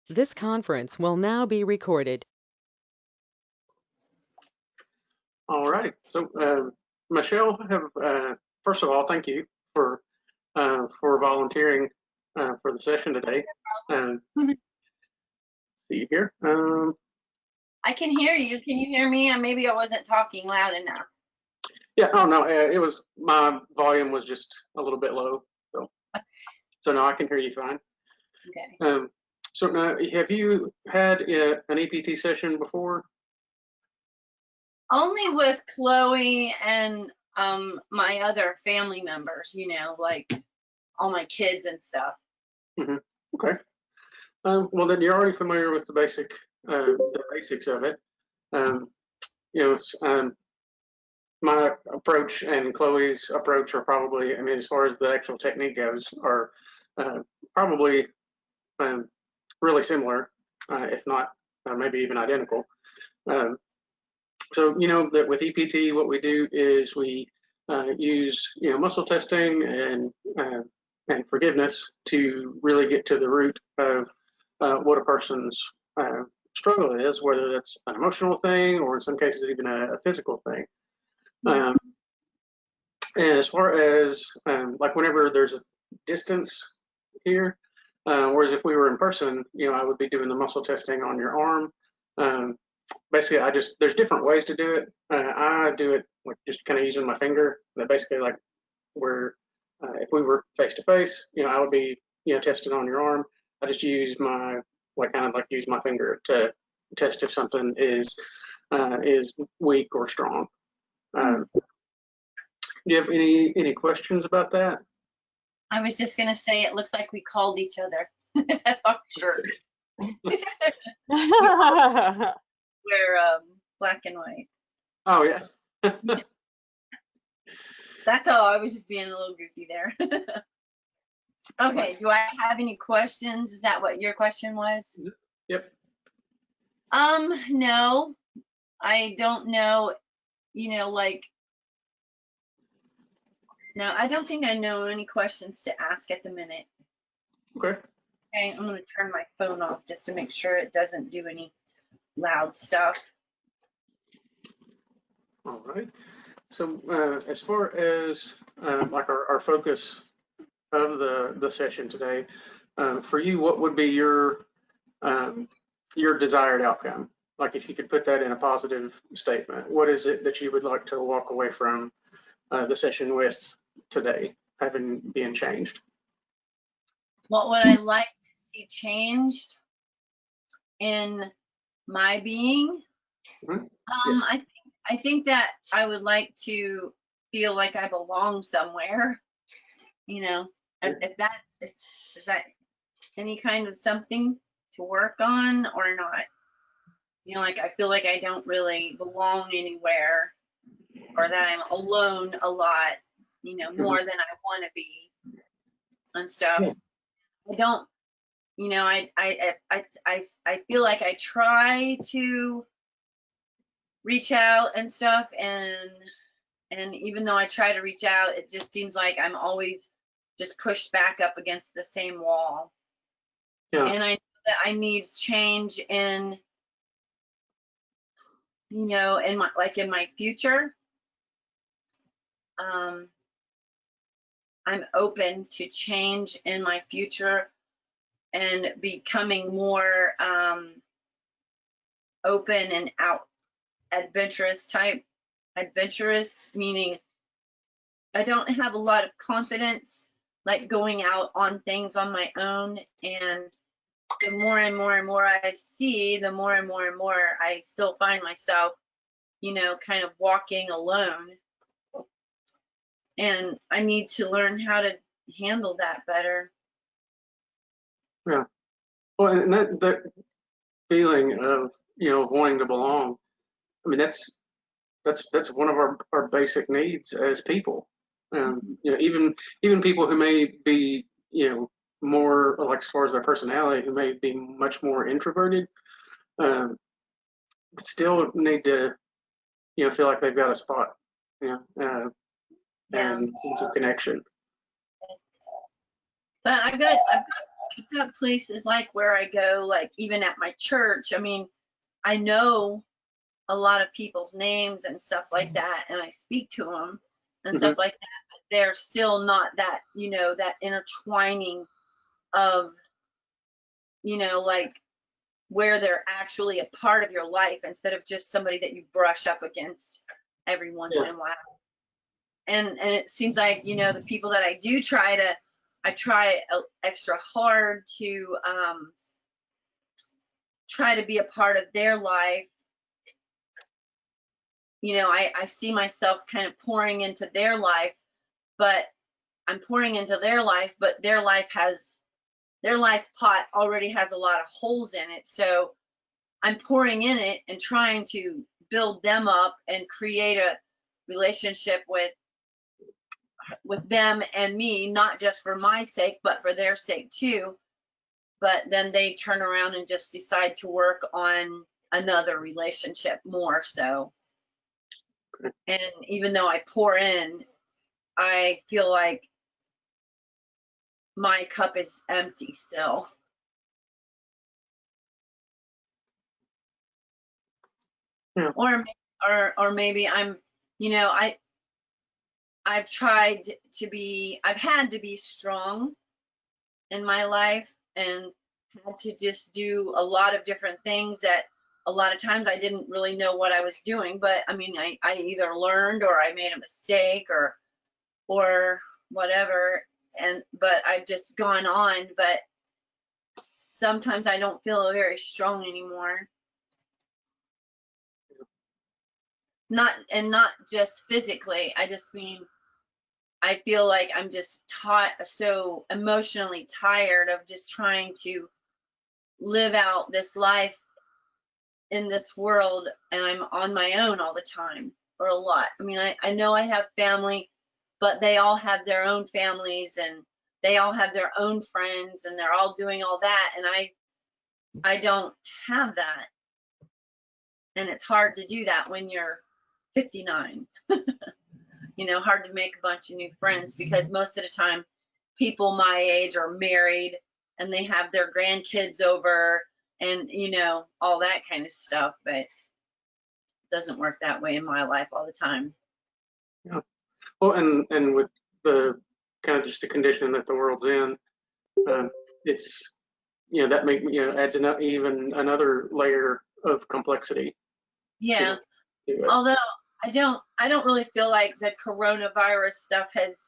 This conference will now be recorded. All right. So, Michelle, first of all, thank you for volunteering for the session today. See here. I can hear you. Can you hear me? Maybe I wasn't talking loud enough. Yeah. Oh no, it was my volume was just a little bit low. So no, I can hear you fine. Okay. So now, have you had an EPT session before? Only with Chloe and my other family members, like all my kids and stuff. Mm-hmm. Okay. Well, then you're already familiar with the basics of it. My approach and Chloe's approach are probably, I mean, as far as the actual technique goes, are probably really similar, if not maybe even identical. So, that with EPT, what we do is we use, muscle testing and forgiveness to really get to the root of what a person's struggle is, whether that's an emotional thing or in some cases even a physical thing. And as far as like whenever there's a distance here, whereas if we were in person, I would be doing the muscle testing on your arm. Basically, there's different ways to do it. I do it like just kind of using my finger. That basically like where if we were face to face, I would be tested on your arm. I just use my use my finger to test if something is weak or strong. Do you have any questions about that? I was just gonna say it looks like we called each other. Sure. We're black and white. Oh yeah. That's all. I was just being a little goofy there. Okay, do I have any questions? Is that what your question was? Yep. No, I don't know, like, no, I don't think I know any questions to ask at the minute. Okay. Okay, I'm gonna turn my phone off just to make sure it doesn't do any loud stuff. All right. So as far as like our focus of the session today, for you, what would be your desired outcome? Like if you could put that in a positive statement, what is it that you would like to walk away from the session with today, having been changed? What would I like to see changed in my being? Mm-hmm. Yeah. I think that I would like to feel like I belong somewhere, and if that is that any kind of something to work on or not? Like I feel like I don't really belong anywhere, or that I'm alone a lot, more than I want to be and stuff. Yeah. I don't, I feel like I try to reach out and stuff, and even though I try to reach out, it just seems like I'm always just pushed back up against the same wall. Yeah. And I know that I need change in, in my future. I'm open to change in my future and becoming more open and adventurous meaning I don't have a lot of confidence like going out on things on my own, and the more and more and more I see, the more and more and more I still find myself kind of walking alone, and I need to learn how to handle that better. Yeah. Well, and that feeling of wanting to belong, I mean that's one of our basic needs as people. Even people who may be more like as far as their personality, who may be much more introverted, still need to feel like they've got a spot, and sense of connection. But I've got I've got places like where I go, like even at my church. I mean, I know a lot of people's names and stuff like that, and I speak to them and Mhm. stuff like that. But they're still not that, that intertwining of, like where they're actually a part of your life instead of just somebody that you brush up against every once Yeah. in a while. And it seems like, the people that I do I try extra hard to try to be a part of their life. I see myself kind of pouring into their life, but I'm pouring into their life, but their life pot already has a lot of holes in it. So I'm pouring in it and trying to build them up and create a relationship with them and me, not just for my sake, but for their sake too. But then they turn around and just decide to work on another relationship more so. And even though I pour in, I feel like my cup is empty still. Yeah. Or maybe I'm, I've had to be strong in my life and had to just do a lot of different things that a lot of times I didn't really know what I was doing. But I mean, I either learned or I made a mistake or whatever. But I've just gone on, but sometimes I don't feel very strong anymore. Not just physically. I just mean, I feel like I'm just so emotionally tired of just trying to live out this life in this world, and I'm on my own all the time, or a lot. I mean, I know I have family, but they all have their own families and they all have their own friends and they're all doing all that, and I don't have that. And it's hard to do that when you're 59. Hard to make a bunch of new friends because most of the time people my age are married and they have their grandkids over and all that kind of stuff, but it doesn't work that way in my life all the time. Yeah. Well, and with the kind of just the condition that the world's in, it's that adds even another layer of complexity. Yeah. To it. Although I don't really feel like the coronavirus stuff has,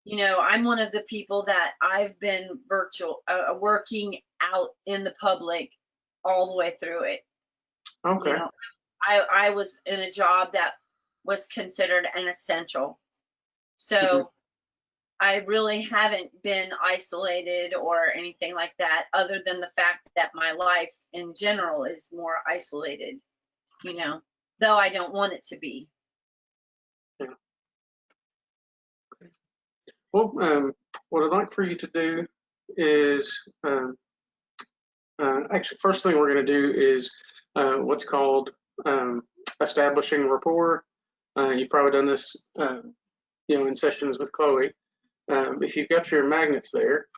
I'm one of the people that I've been working out in the public all the way through it. Okay. I was in a job that was considered an essential. So I really haven't been isolated or anything like that, other than the fact that my life in general is more isolated, though I don't want it to be. Yeah. Okay. Well, what I'd like for you to do is actually, first thing we're going to do is what's called establishing rapport. You've probably done this, in sessions with Chloe. If you've got your magnets there,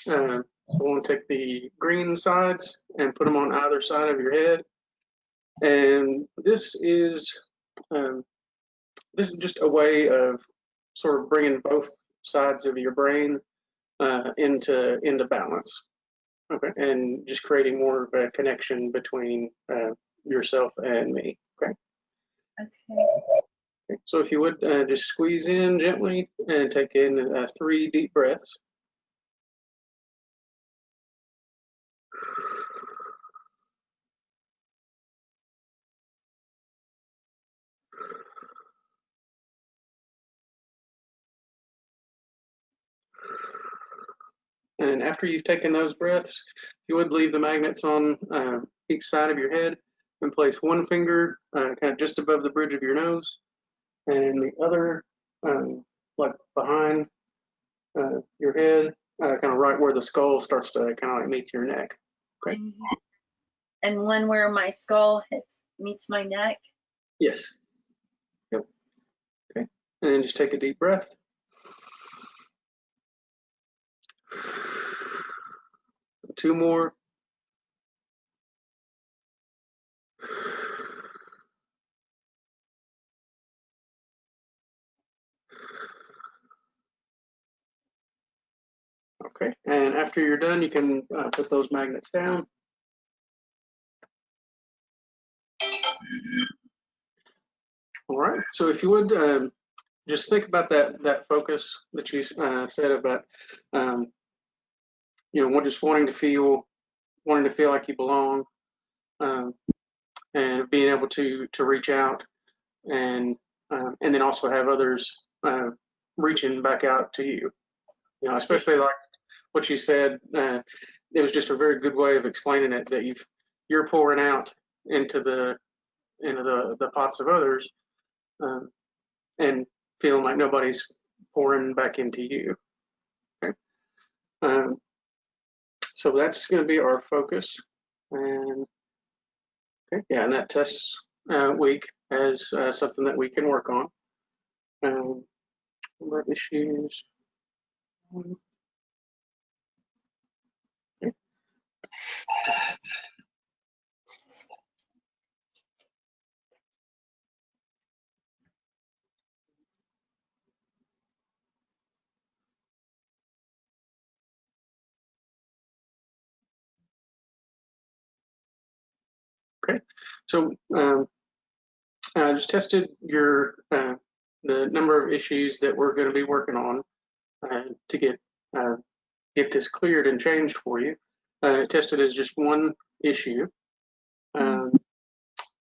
we'll take the green sides and put them on either side of your head. And this is just a way of sort of bringing both sides of your brain into balance. Okay, and just creating more of a connection between yourself and me. Okay. Okay. So if you would just squeeze in gently and take in 3 deep breaths. And after you've taken those breaths, you would leave the magnets on each side of your head and place one finger kind of just above the bridge of your nose and the other like behind your head, kind of right where the skull starts to kind of like meet your neck. Okay. And one where my skull meets my neck. Yes. Yep. Okay. And then just take a deep breath. 2 more. Okay, and after you're done, you can put those magnets down. All right, so if you would just think about that focus that you said about, just wanting to feel like you belong, and being able to reach out, and then also have others reaching back out to you. Especially like what you said. It was just a very good way of explaining it, that you're pouring out into the pots of others, and feeling like nobody's pouring back into you. Okay. So that's going to be our focus. And okay, yeah, and that test week as something that we can work on. What issues? Okay. Okay, so I just tested the number of issues that we're going to be working on to get this cleared and changed for you. Tested as just one issue. And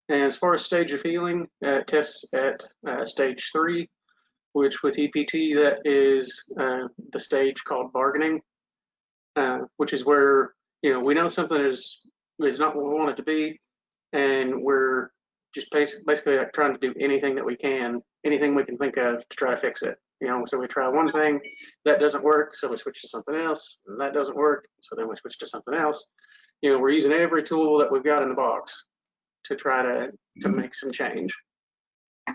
as far as stage of healing, it tests at stage 3, which with EPT, that is the stage called bargaining, which is where we know something is not what we want it to be, and we're just basically like trying to do anything that we can, anything we can think of to try to fix it. So we try one thing, that doesn't work, so we switch to something else, and that doesn't work, so then we switch to something else. We're using every tool that we've got in the box to try to make some change.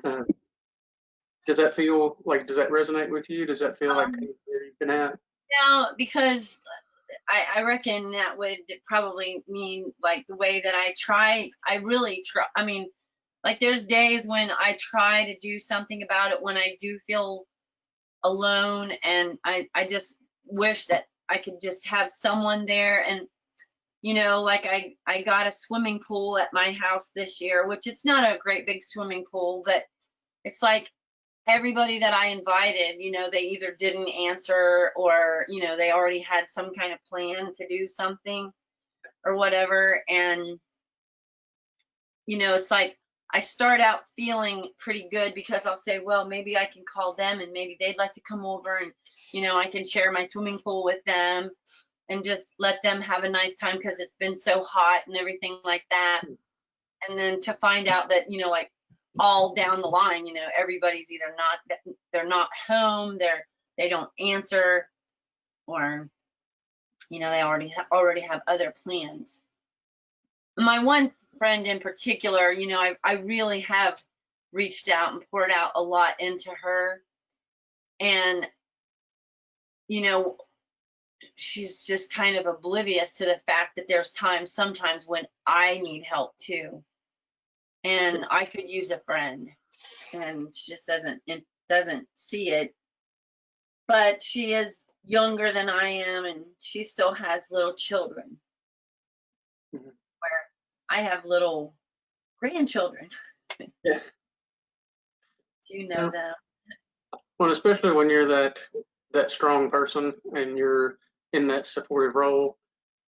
Does that resonate with you? Does that feel like where you've been at? No, because I reckon that would probably mean like the way that I really try. I mean, like there's days when I try to do something about it when I do feel alone, and I just wish that I could just have someone there. And like I got a swimming pool at my house this year, which it's not a great big swimming pool, but it's like everybody that I invited, they either didn't answer, or they already had some kind of plan to do something or whatever. And it's like I start out feeling pretty good because I'll say, well, maybe I can call them and maybe they'd like to come over, and I can share my swimming pool with them and just let them have a nice time because it's been so hot and everything like that. And then to find out that, like all down the line, everybody's either they're not home, they don't answer, or, they already have other plans. My one friend in particular, I really have reached out and poured out a lot into her. And, she's just kind of oblivious to the fact that there's sometimes when I need help too. And I could use a friend, and she just doesn't see it. But she is younger than I am, and she still has little children, where I have little grandchildren. Yeah. Do you know them? Well, especially when you're that strong person and you're in that supportive role,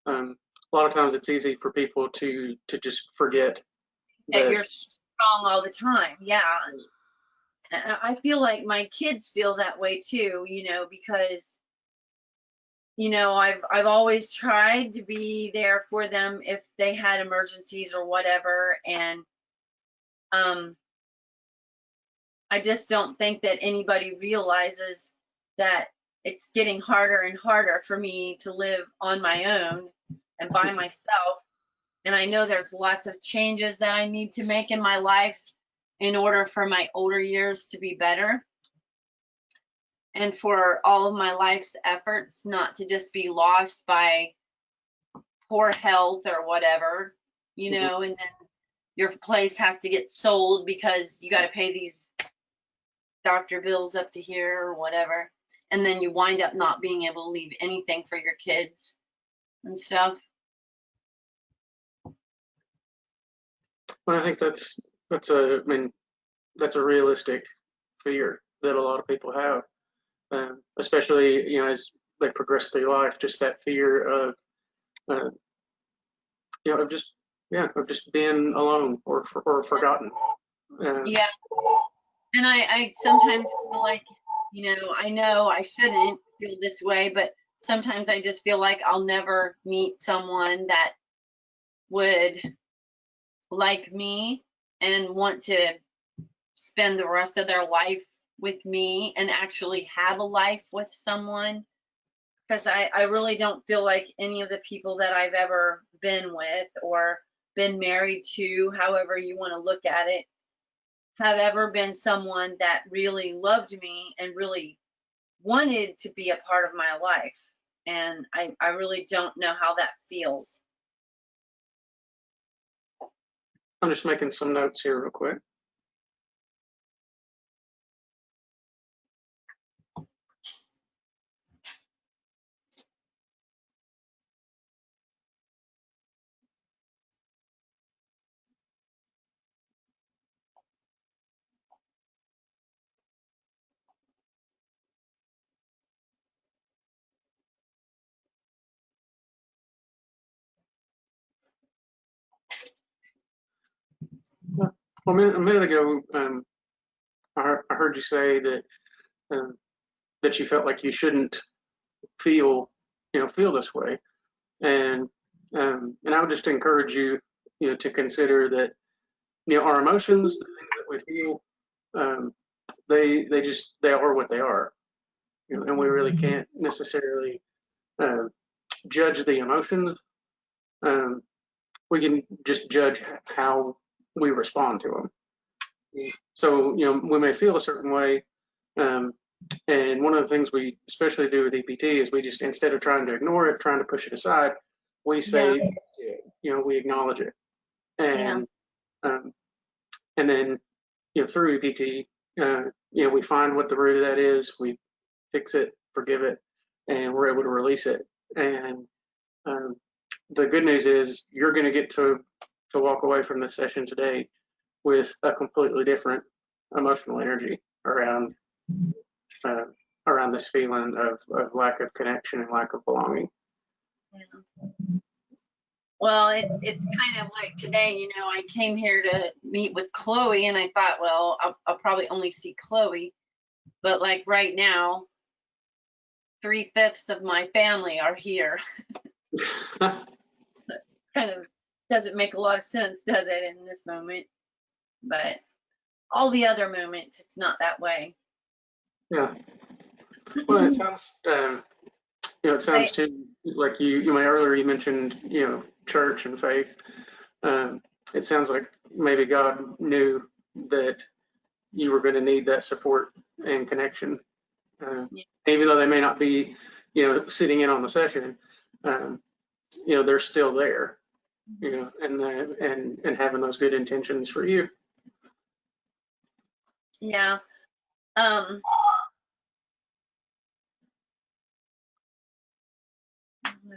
a lot of times it's easy for people to just forget that you're strong all the time. Yeah. I feel like my kids feel that way too, because I've always tried to be there for them if they had emergencies or whatever. And I just don't think that anybody realizes that it's getting harder and harder for me to live on my own and by myself. And I know there's lots of changes that I need to make in my life in order for my older years to be better, and for all of my life's efforts not to just be lost by poor health or whatever, you know, and then your place has to get sold because you got to pay these doctor bills up to here or whatever. And then you wind up not being able to leave anything for your kids and stuff. Well, I think that's a, I mean, that's a realistic fear that a lot of people have, especially, you know, as they progress through life, just that fear of, uh, you know, of just, yeah, of just being alone or forgotten. Yeah. And I sometimes feel like, you know I shouldn't feel this way, but sometimes I just feel like I'll never meet someone that would like me and want to spend the rest of their life with me and actually have a life with someone. Because I really don't feel like any of the people that I've ever been with or been married to, however you want to look at it, have ever been someone that really loved me and really wanted to be a part of my life. And I really don't know how that feels. I'm just making some notes here real quick. Well, a minute ago, I heard you say that that you felt like you shouldn't feel, you know, feel this way, and I would just encourage you, you know, to consider that, you know, our emotions, the things that we feel, they are what they are, you know, and we really can't necessarily uh, judge the emotions. Um, we can just judge how we respond to them. So, you know, we may feel a certain way. Um, and one of the things we especially do with EPT is we just, instead of trying to ignore it, trying to push it aside, we say, you know, we acknowledge it. And, and then, you know, through EPT, you know, we find what the root of that is, we fix it, forgive it, and we're able to release it. And um, the good news is you're going to get to walk away from this session today with a completely different emotional energy around uh, around this feeling of lack of connection and lack of belonging. Yeah. Well, it's kind of like today, you know, I came here to meet with Chloe and I thought, well, I'll probably only see Chloe. But like right now, 3/5 of my family are here. Kind of doesn't make a lot of sense, does it, in this moment? But all the other moments, it's not that way. Yeah. Well, it sounds, you know, it sounds too like you may earlier you mentioned, you know, church and faith. It sounds like maybe God knew that you were going to need that support and connection, even though they may not be, you know, sitting in on the session. You know, they're still there, you know, and having those good intentions for you. Yeah. I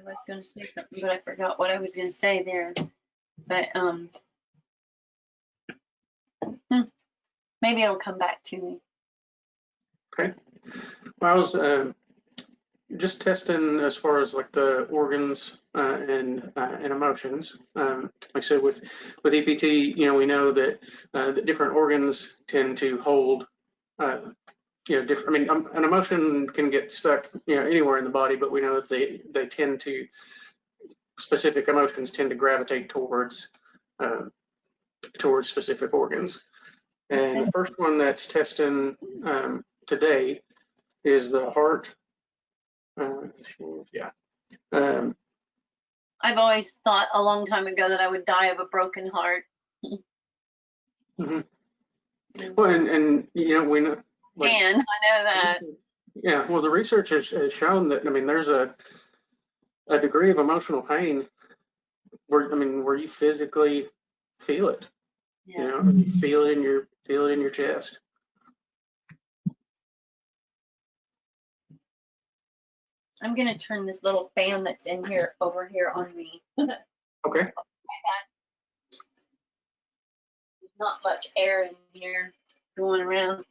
was going to say something, but I forgot what I was going to say there. But maybe it'll come back to me. Okay. Well, I was just testing as far as like the organs and emotions. Like I said, with EPT, you know, we know that the different organs tend to hold, you know, different. I mean, an emotion can get stuck, you know, anywhere in the body, but we know that they tend to, specific emotions tend to gravitate towards specific organs. And the first one that's testing today is the heart. Yeah. I've always thought a long time ago that I would die of a broken heart. Mm-hmm. Well, and you know, we know. Like, and I know that. Yeah. Well, the research has shown that, I mean, there's a degree of emotional pain where you physically feel it. Yeah. You know, you feel it in your chest. I'm gonna turn this little fan that's in here over here on me. Okay. There's not much air in here going around.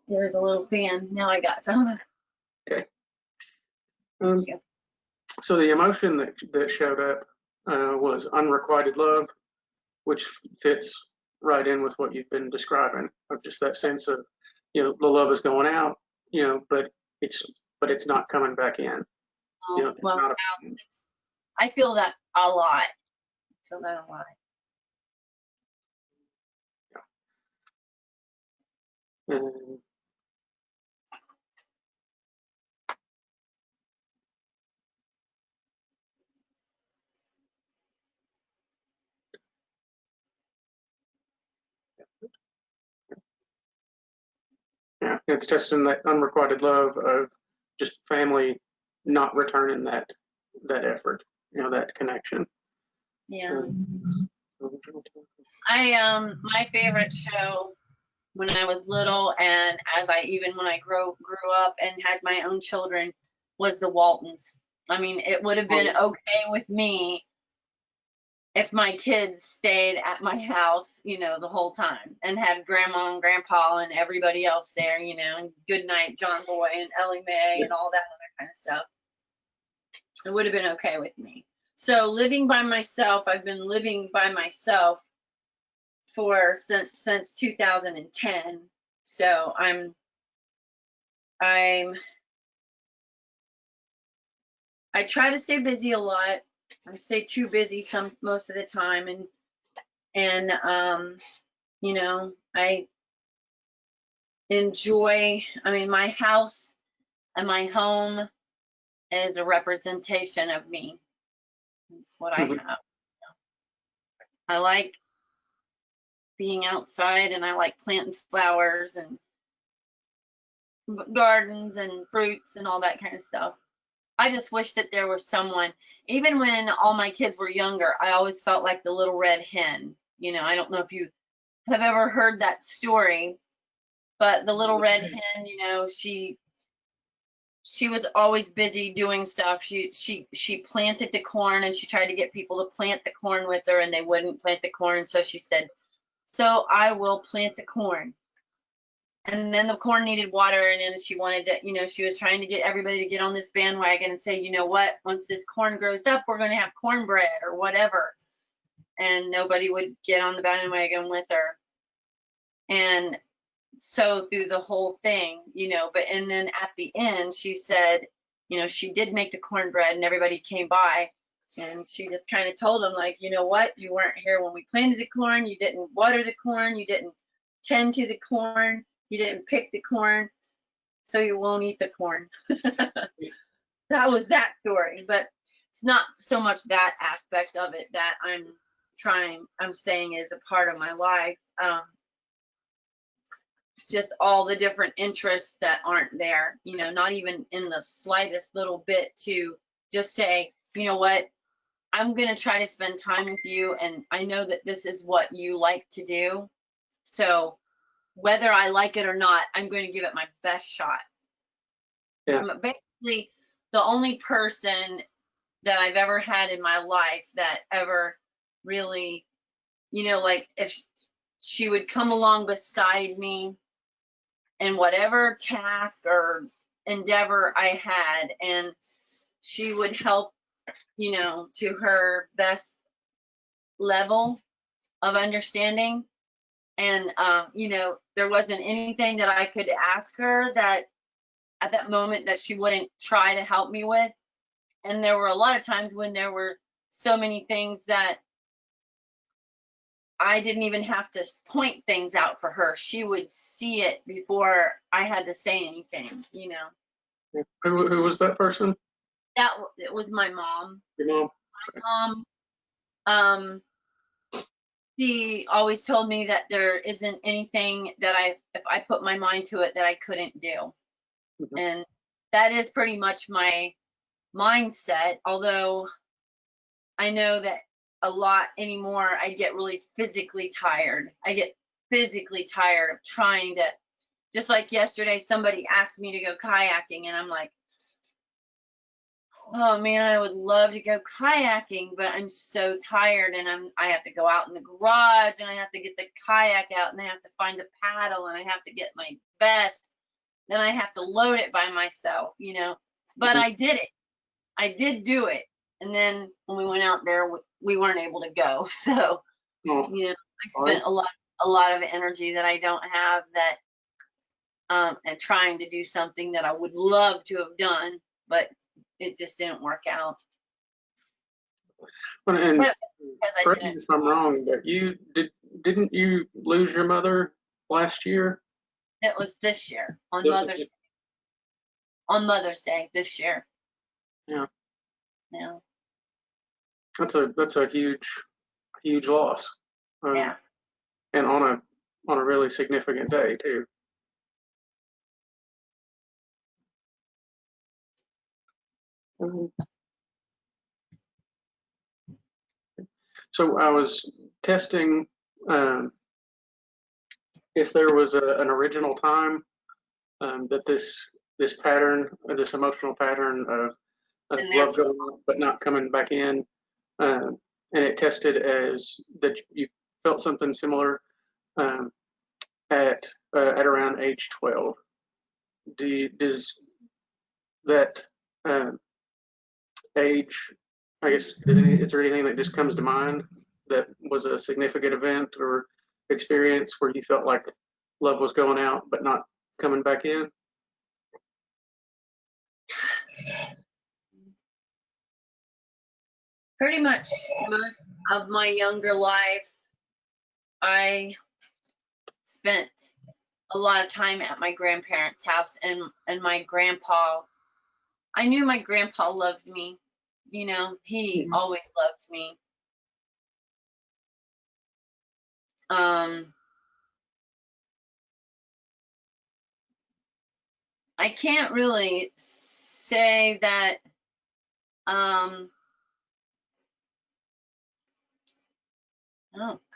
There's a little fan. Now I got some. Okay. Thank you. So the emotion that showed up was unrequited love, which fits right in with what you've been describing, of just that sense of, you know, the love is going out, you know, but it's not coming back in. You know, Well, not I feel that a lot. I feel that a lot. and yeah, it's just in that unrequited love of just family not returning that effort, you know, that connection. Yeah. My favorite show when I was little, and when I grew up and had my own children, was the Waltons. I mean, it would have been okay with me if my kids stayed at my house, you know, the whole time, and had grandma and grandpa and everybody else there, you know, and Goodnight John Boy and Ellie Mae and all that other kind of stuff. It would have been okay with me. So living by myself, I've been living by myself since 2010. So I try to stay busy a lot. I stay too busy most of the time, and you know, I enjoy, I mean, my house and my home is a representation of me. It's what I have. I like being outside, and I like planting flowers and gardens and fruits and all that kind of stuff. I just wish that there was someone, even when all my kids were younger, I always felt like the little red hen. You know, I don't know if you have ever heard that story, but the little red hen, you know, she was always busy doing stuff. She planted the corn, and she tried to get people to plant the corn with her, and they wouldn't plant the corn. So she said, "So I will plant the corn." And then the corn needed water, and then she wanted to, you know, she was trying to get everybody to get on this bandwagon and say, you know what, once this corn grows up, we're going to have cornbread or whatever. And nobody would get on the bandwagon with her. And so through the whole thing, you know, and then at the end, she said, you know, she did make the cornbread, and everybody came by, and she just kind of told them, like, you know what, you weren't here when we planted the corn, you didn't water the corn, you didn't tend to the corn, you didn't pick the corn, so you won't eat the corn. That was that story, but it's not so much that aspect of it that I'm saying is a part of my life. It's just all the different interests that aren't there, you know, not even in the slightest little bit to just say, you know what, I'm going to try to spend time with you, and I know that this is what you like to do. So whether I like it or not, I'm going to give it my best shot. Yeah. Basically, the only person that I've ever had in my life that ever really, you know, like if she would come along beside me in whatever task or endeavor I had, and she would help, you know, to her best level of understanding. And, you know, there wasn't anything that I could ask her that at that moment that she wouldn't try to help me with. And there were a lot of times when there were so many things that I didn't even have to point things out for her. She would see it before I had to say anything, you know. Who was that person? It was my mom. Your mom? My mom, she always told me that there isn't anything that if I put my mind to it, that I couldn't do. And that is pretty much my mindset, although I know that a lot anymore. I get really physically tired. I get physically tired of trying to, just like yesterday, somebody asked me to go kayaking, and I'm like, oh man, I would love to go kayaking, but I'm so tired, and I have to go out in the garage, and I have to get the kayak out, and I have to find a paddle, and I have to get my vest, then I have to load it by myself, you know. But I did it. I did do it. And then when we went out there, we weren't able to go. So, Oh, you know, I spent a lot of energy that I don't have, that and trying to do something that I would love to have done, but it just didn't work out. and But because I correct me didn't, if I'm wrong, but didn't you lose your mother last year? it was this year on There was Mother's Day this year. Yeah, Yeah. that's a huge loss. Yeah. And on a really significant day too. So I was testing if there was an original time that this pattern, this emotional pattern of Been there love for, going on but not coming back in, and it tested as that you felt something similar um, at around age 12. Does that age, I guess, is there anything that just comes to mind that was a significant event or experience where you felt like love was going out but not coming back in? pretty much most of my younger life, I spent a lot of time at my grandparents' house, and my grandpa, I knew my grandpa loved me. You know, he always loved me. I can't really say that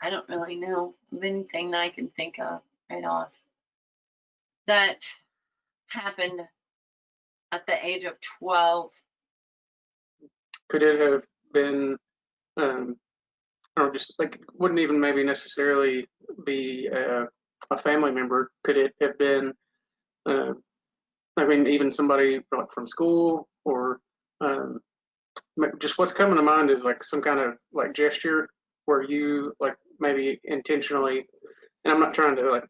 I don't really know of anything that I can think of right off that happened at the age of 12. Could it have been, or just like, wouldn't even maybe necessarily be a family member? Could it have been, uh, I mean, even somebody like from school or um, just what's coming to mind is like some kind of like gesture where you like maybe intentionally, and I'm not trying to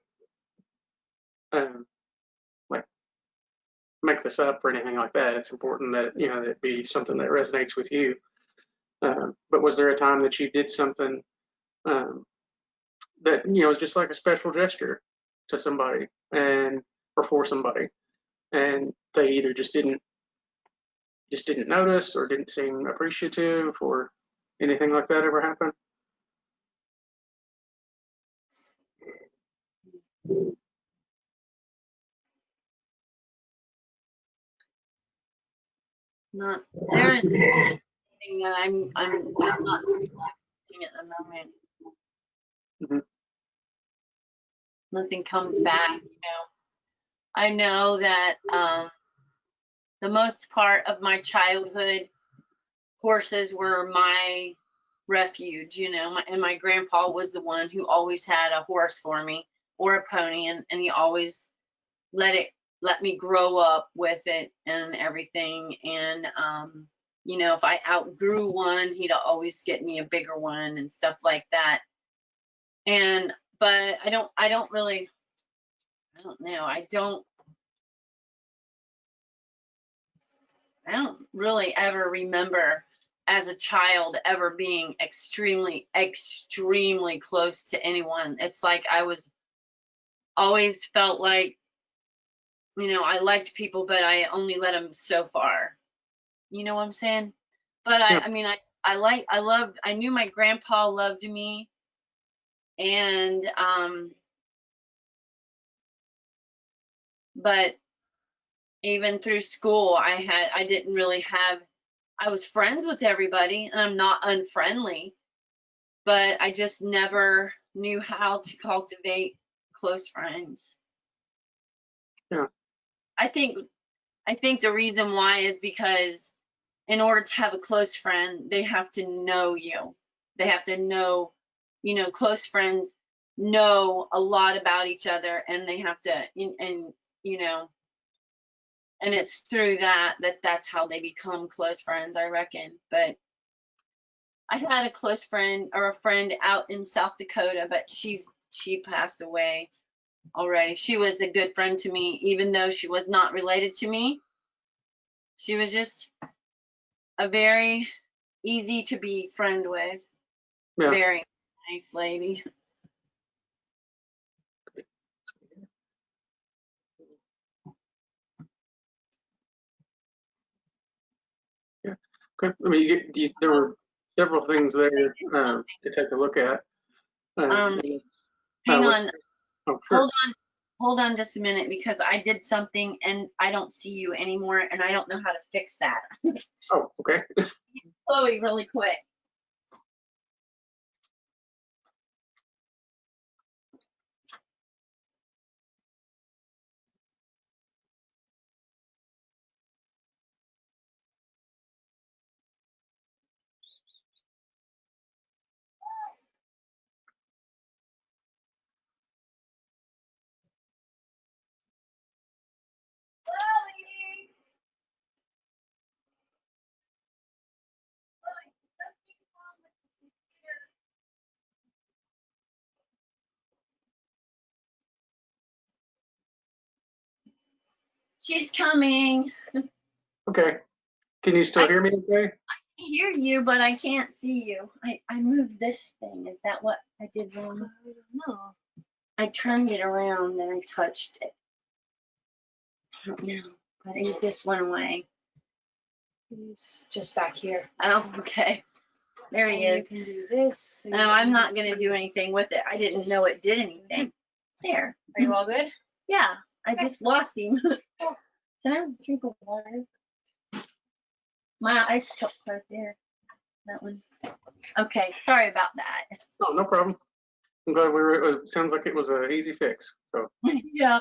um, like make this up or anything like that. It's important that it be something that resonates with you. But was there a time that you did something um, that was just like a special gesture to somebody and or for somebody, and they either just didn't notice or didn't seem appreciative or anything like that ever happened? Not there is anything that I'm not thinking at the moment. Mm-hmm. Nothing comes back. I know that the most part of my childhood, horses were my refuge, and my grandpa was the one who always had a horse for me or a pony, and he always let me grow up with it and everything. And if I outgrew one, he'd always get me a bigger one and stuff like that. But I don't know. I don't really ever remember as a child ever being extremely, extremely close to anyone. It's like I was always felt like, I liked people, but I only let them so far. You know what I'm saying? But Yeah. I mean, I knew my grandpa loved me, and but even through school, I didn't really have, I was friends with everybody, and I'm not unfriendly, but I just never knew how to cultivate close friends. Yeah. I think the reason why is because in order to have a close friend, they have to know you. They have to know, close friends know a lot about each other, and they have to, and it's through that's how they become close friends, I reckon. But I had a close friend or a friend out in South Dakota, but she passed away already. She was a good friend to me, even though she was not related to me. She was just a very easy to be friend with. Yeah. Very nice lady. Yeah. Okay. I mean, there were several things there to take a look at. Hang what's- on. Oh, sure. Hold on just a minute, because I did something and I don't see you anymore, and I don't know how to fix that. Oh, okay. Chloe, really quick. She's coming. Okay. Can you still I hear me okay? hear you, but I can't see you. I moved this thing. Is that what I did wrong? I don't know. I turned it around, then I touched it. I don't know, but it just went away. He's just back here. Oh, okay. There he And is. you can do this. No, I'm not going to do anything with it. I didn't know it did anything. There. Are you all good? Yeah, I just lost him. Can I have a drink of water? My ice cup right there. That one. Okay, sorry about that. Oh, no problem. I'm glad it sounds like it was an easy fix. So, Yeah,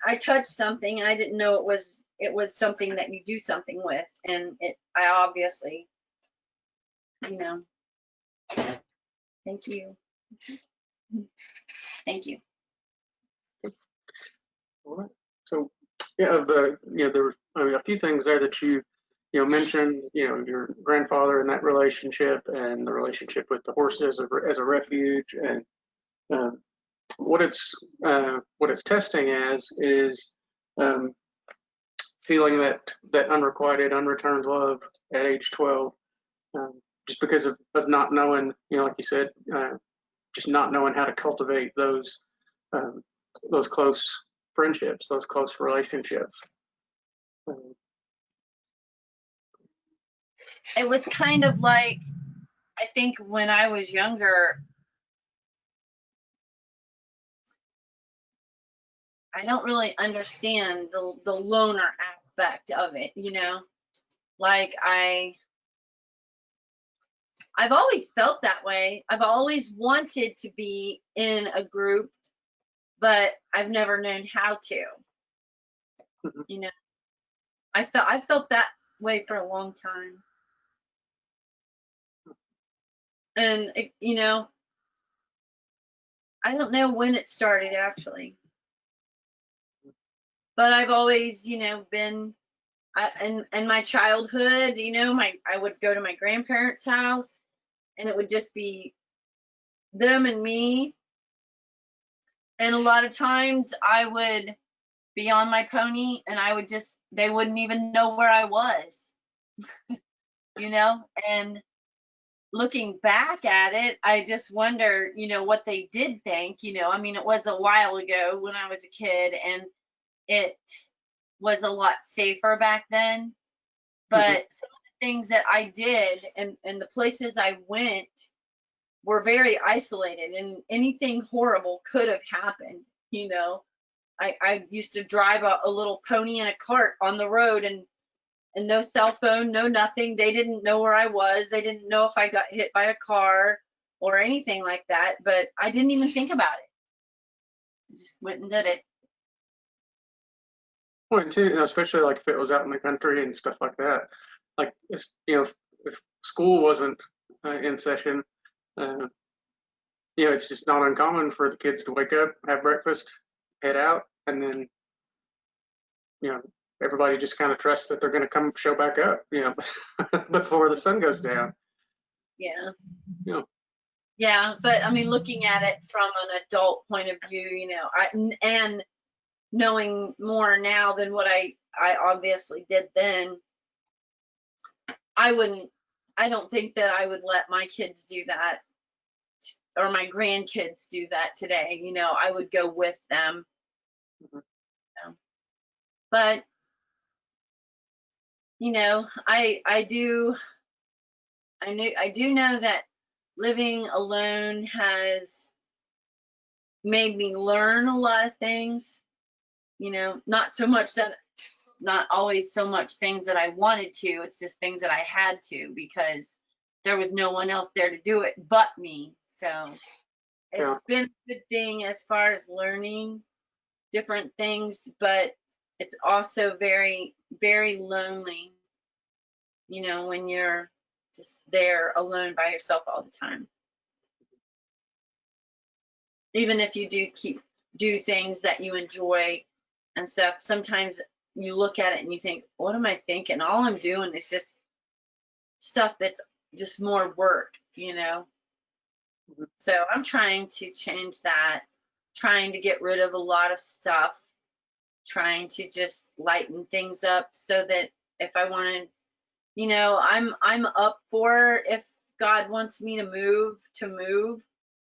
I touched something and I didn't know it was something that you do something with, and I obviously, thank you. Thank you. all right. So, yeah, there were a few things there that you mentioned, your grandfather and that relationship and the relationship with the horses as a refuge, and uh, what it's testing as is feeling that unrequited, unreturned love at age 12, just because of not knowing, like you said, just not knowing how to cultivate um, those close friendships, those close relationships. It was kind of like, I think when I was younger, I don't really understand the loner aspect of it, like I've always felt that way. I've always wanted to be in a group, but I've never known how to. Mhm. I felt that way for a long time. And I don't know when it started actually. But I've always, been in my childhood, I would go to my grandparents' house and it would just be them and me. And a lot of times I would be on my pony and they wouldn't even know where I was, and looking back at it, I just wonder, what they did think, I mean, it was a while ago when I was a kid and it was a lot safer back then. But some of the things that I did and the places I went were very isolated, and anything horrible could have happened, I used to drive a little pony in a cart on the road, and no cell phone, no nothing. They didn't know where I was. They didn't know if I got hit by a car. or anything like that, but I didn't even think about it. Just went and did it. Well, and too, especially like if it was out in the country and stuff like that, like it's, if school wasn't in session, uh, it's just not uncommon for the kids to wake up, have breakfast, head out, and then, you know, everybody just kind of trusts that they're going to come show back up, before the sun goes down. Yeah. Yeah. Yeah, but I mean, looking at it from an adult point of view, and knowing more now than what I obviously did then, I don't think that I would let my kids do that or my grandkids do that today. I would go with them. Mhm. But, I do know that living alone has made me learn a lot of things, not always so much things that I wanted to. It's just things that I had to because there was no one else there to do it but me. So Yeah. it's been a good thing as far as learning different things, but it's also very, very lonely, when you're just there alone by yourself all the time. Even if you do things that you enjoy and stuff, sometimes you look at it and you think, what am I thinking? All I'm doing is just stuff that's just more work. Mhm. So I'm trying to change that, trying to get rid of a lot of stuff, trying to just lighten things up so that if I want to, I'm up for if God wants me to move.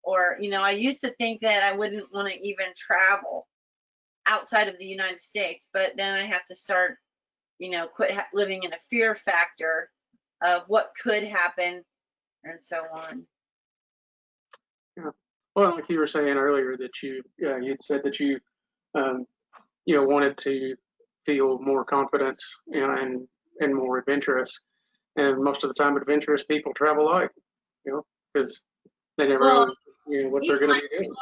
Or, I used to think that I wouldn't want to even travel outside of the United States, but then I have to start, quit living in a fear factor of what could happen and so on. Yeah. Well, like you were saying earlier that you'd said that um, wanted to feel more confidence, and more adventurous. And most of the time, adventurous people travel light, because they never Well, know, what they're even going to like be doing.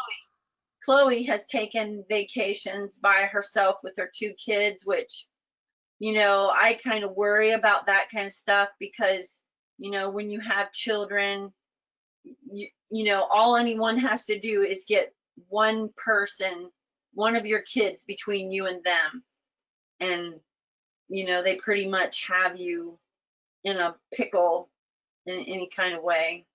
Chloe has taken vacations by herself with her 2 kids, which, I kind of worry about that kind of stuff because, when you have children, all anyone has to do is get one person, one of your kids between you and them. And, they pretty much have you in a pickle in any kind of way.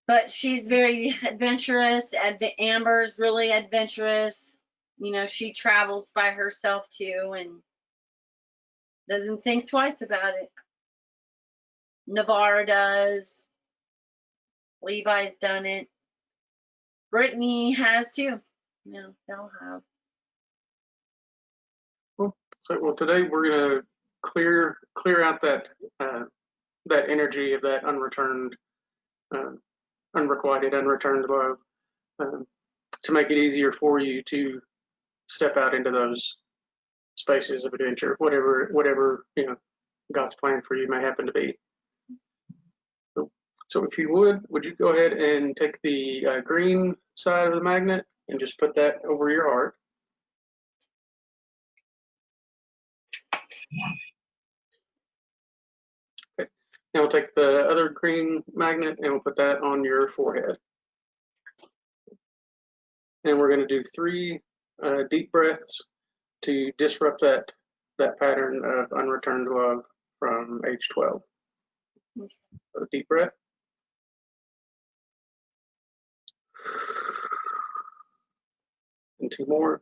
But she's very adventurous. Amber's really adventurous. She travels by herself too and doesn't think twice about it. Navarre does. Levi's done it. Brittany has too. They'll have. Well, today we're going to clear out that energy of that uh, unreturned love, um, to make it easier for you to step out into those spaces of adventure, whatever God's plan for you may happen to be. So if you would you go ahead and take the green side of the magnet and just put that over your heart. Okay. Now we'll take the other green magnet and we'll put that on your forehead. And we're going to do 3 deep breaths to disrupt that pattern of unreturned love from age 12. So deep breath. And 2 more.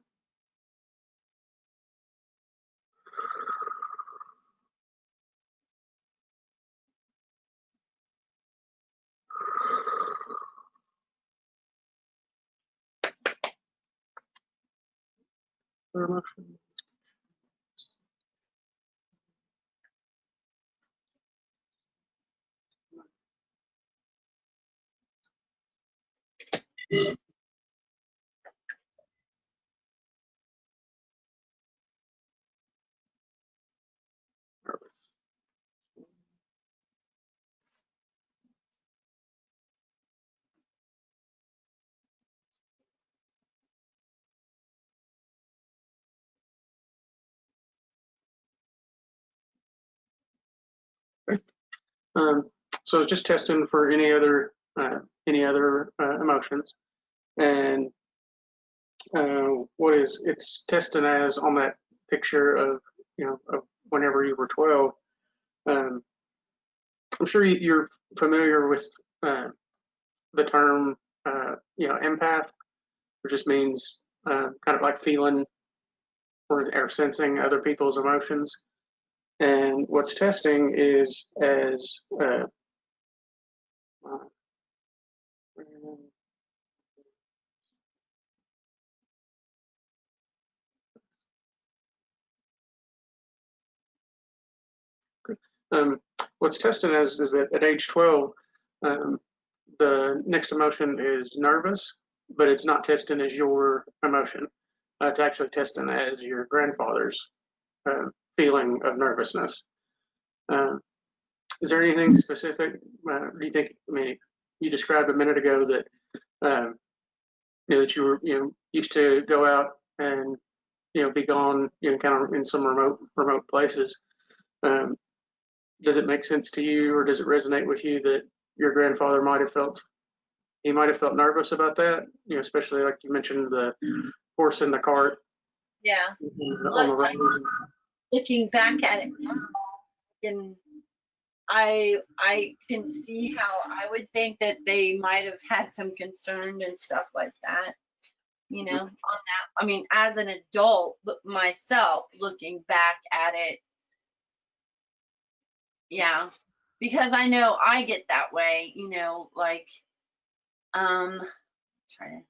Um, so it's just testing for any other emotions. And it's testing as on that picture of, of whenever you were 12. Um, I'm sure you're familiar with the term, empath, which just means kind of like feeling or sensing other people's emotions. And what's testing is as what's testing is that at age 12, um, the next emotion is nervous, but it's not testing as your emotion. It's actually testing as your grandfather's feeling of nervousness. Uh, is there anything specific? Do you think? I mean, you described a minute ago that that you were used to go out and be gone kind of in some remote places. Um, does it make sense to you, or does it resonate with you that your grandfather might have felt nervous about that? Especially like you mentioned the horse in the cart. Yeah. On the road. Looking back at it now, and I can see how I would think that they might have had some concern and stuff like that, on that. I mean, as an adult myself, looking back at it, yeah, because I know I get that way, like, trying to,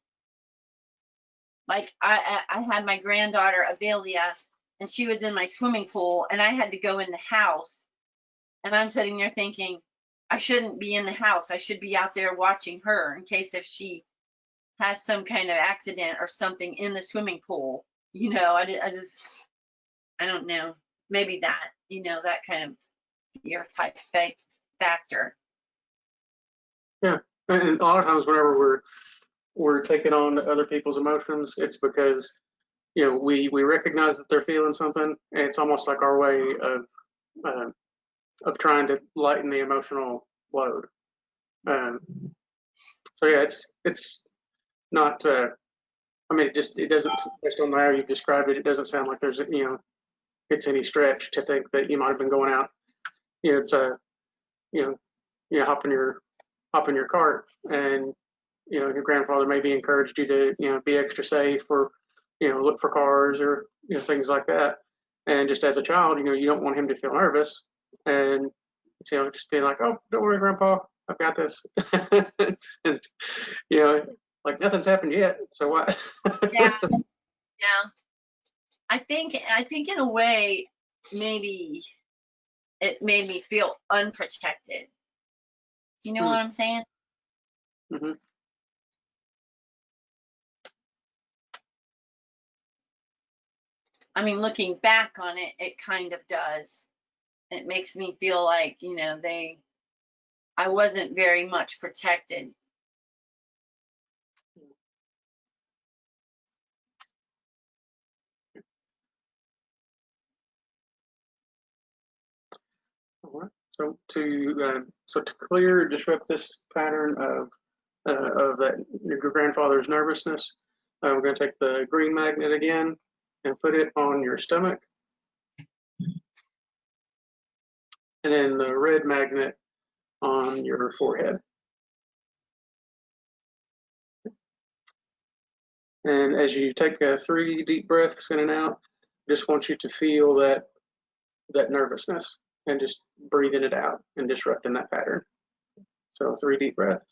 like, I had my granddaughter Avelia, and she was in my swimming pool, and I had to go in the house, and I'm sitting there thinking, I shouldn't be in the house. I should be out there watching her in case if she has some kind of accident or something in the swimming pool. I don't know. Maybe that, that kind of fear type factor. Yeah, and a lot of times whenever we're taking on other people's emotions, it's because we recognize that they're feeling something, and it's almost like our way of trying to lighten the emotional load. So yeah, it's not. I mean, it doesn't, based on how you've described it, it doesn't sound like there's it's any stretch to think that you might have been going out, to hop in your cart, and your grandfather maybe encouraged you to be extra safe, or look for cars, or things like that. And just as a child, you don't want him to feel nervous, and just being like, oh, don't worry, Grandpa, I've got this. And, like nothing's happened yet, so what? Yeah, yeah. I think in a way, maybe it made me feel unprotected. You know what I'm saying? Mm-hmm. I mean, looking back on it, it kind of does. It makes me feel like, I wasn't very much protected. All right. So to clear, disrupt this pattern of that your grandfather's nervousness, we're going to take the green magnet again and put it on your stomach, and then the red magnet on your forehead. And as you take 3 deep breaths in and out, just want you to feel that nervousness, and just breathing it out and disrupting that pattern. So 3 deep breaths.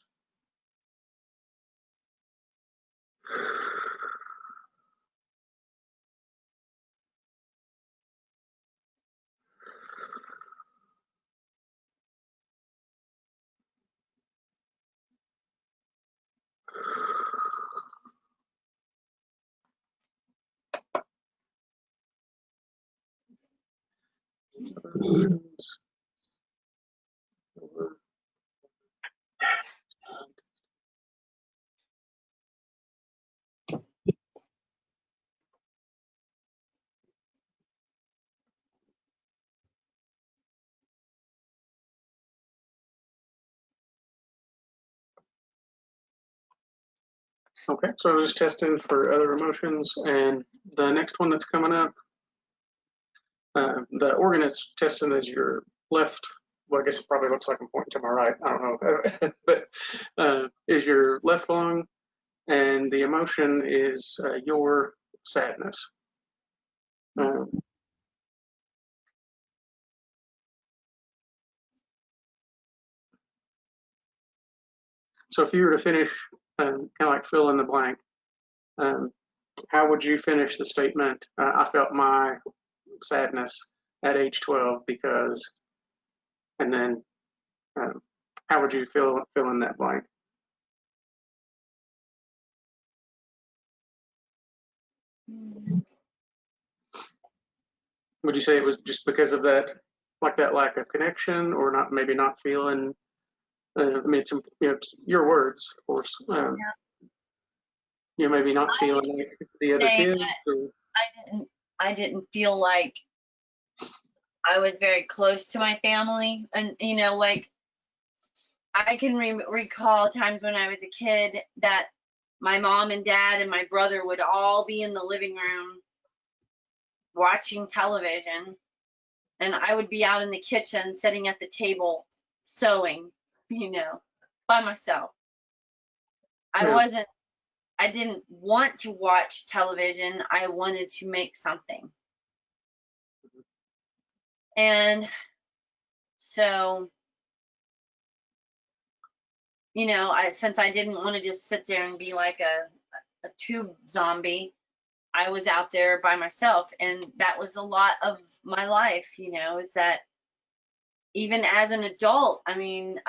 Okay, so I was just testing for other emotions, and the next one that's coming up, the organ it's testing is your left. Well, I guess it probably looks like I'm pointing to my right. I don't know, but is your left lung, and the emotion is your sadness. So if you were to finish, kind of like fill in the blank, um, how would you finish the statement? I felt my sadness at age 12 because, and then how would you fill in that blank? Would you say it was just because of that, like that lack of connection, or not, maybe not feeling? I mean, it's, it's your words, of course. Maybe not feeling like the other Saying kids. that Or, I didn't feel like I was very close to my family, and like I can recall times when I was a kid that my mom and dad and my brother would all be in the living room watching television, and I would be out in the kitchen sitting at the table sewing, by myself. yeah. I didn't want to watch television. I wanted to make something. And so, since I didn't want to just sit there and be like a tube zombie, I was out there by myself. And that was a lot of my life, is that even as an adult, I mean,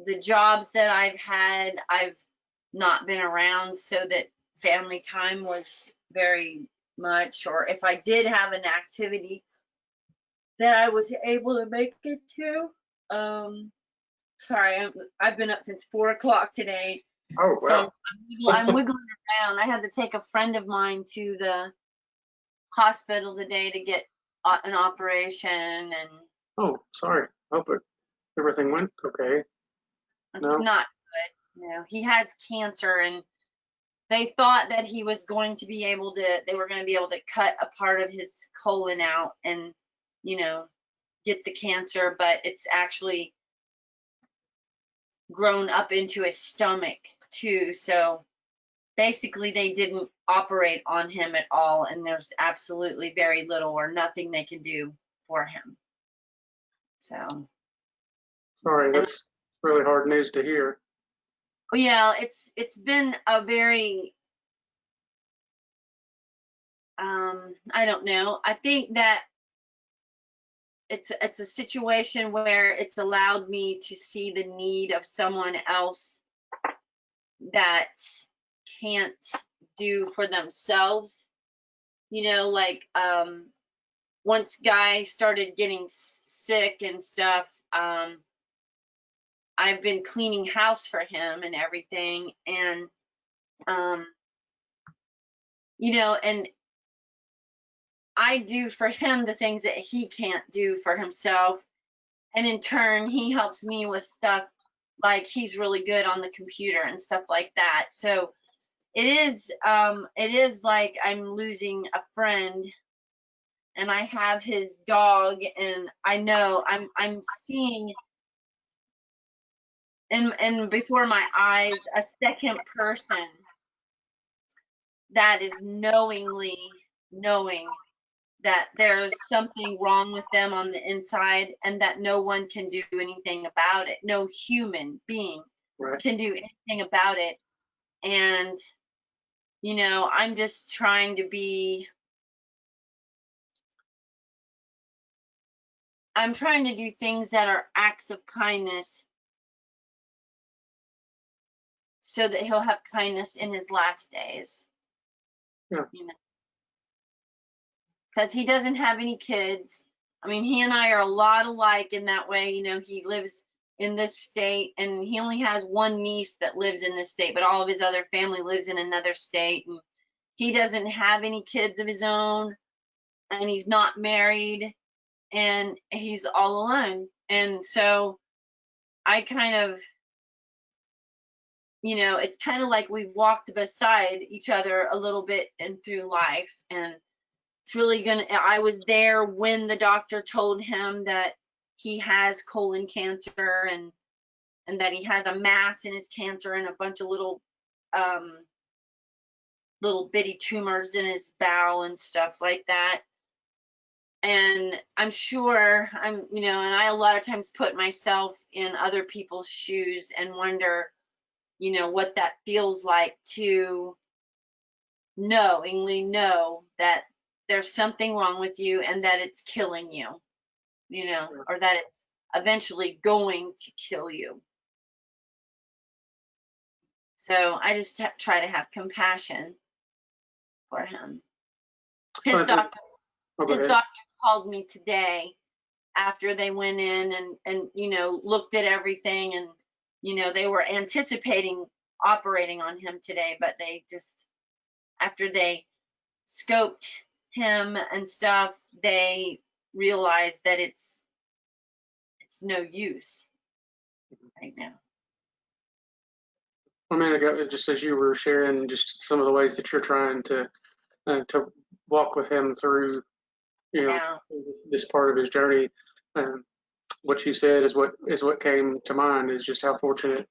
the jobs that I've had, I've not been around, so that family time was very much, or if I did have an activity that I was able to make it to. Sorry, I've been up since 4 o'clock today, Oh, so wow. I'm wiggling around. I had to take a friend of mine to the hospital today to get an operation, and Oh, sorry. Hope everything went okay. it's No. not good. He has cancer, and they thought that he was going to be able to, they were going to be able to cut a part of his colon out and, get the cancer, but it's actually grown up into his stomach too. So basically they didn't operate on him at all, and there's absolutely very little or nothing they can do for him. So, Sorry, and that's really hard news to hear. yeah, it's been a very, I don't know. I think that it's a situation where it's allowed me to see the need of someone else that can't do for themselves. Like once Guy started getting sick and stuff, I've been cleaning house for him and everything, and and I do for him the things that he can't do for himself. And in turn, he helps me with stuff, like he's really good on the computer and stuff like that. So it is like I'm losing a friend, and I have his dog, and I know I'm seeing in before my eyes a second person that is knowing that there's something wrong with them on the inside, and that no one can do anything about it. No human being Right. can do anything about it. And, I'm just trying to I'm trying to do things that are acts of kindness so that he'll have kindness in his last days. Yeah. Because he doesn't have any kids. I mean, he and I are a lot alike in that way. He lives in this state, and he only has one niece that lives in this state, but all of his other family lives in another state. And he doesn't have any kids of his own, and he's not married, and he's all alone. And so I kind of you know, it's kind of like we've walked beside each other a little bit and through life. And it's really I was there when the doctor told him that he has colon cancer and that he has a mass in his cancer and a bunch of little bitty tumors in his bowel and stuff like that. And I'm sure you know, and I a lot of times put myself in other people's shoes and wonder, you know, what that feels like to knowingly know that there's something wrong with you and that it's killing you, you know, or that it's eventually going to kill you. So I just try to have compassion for him. His doctor called me today after they went in and you know, looked at everything, and you know, they were anticipating operating on him today, but they just, after they scoped him and stuff, they realized that it's no use right now. A minute ago, just as you were sharing just some of the ways that you're trying to walk with him through, you know, Yeah. this part of his journey, what you said is what came to mind, is just how fortunate,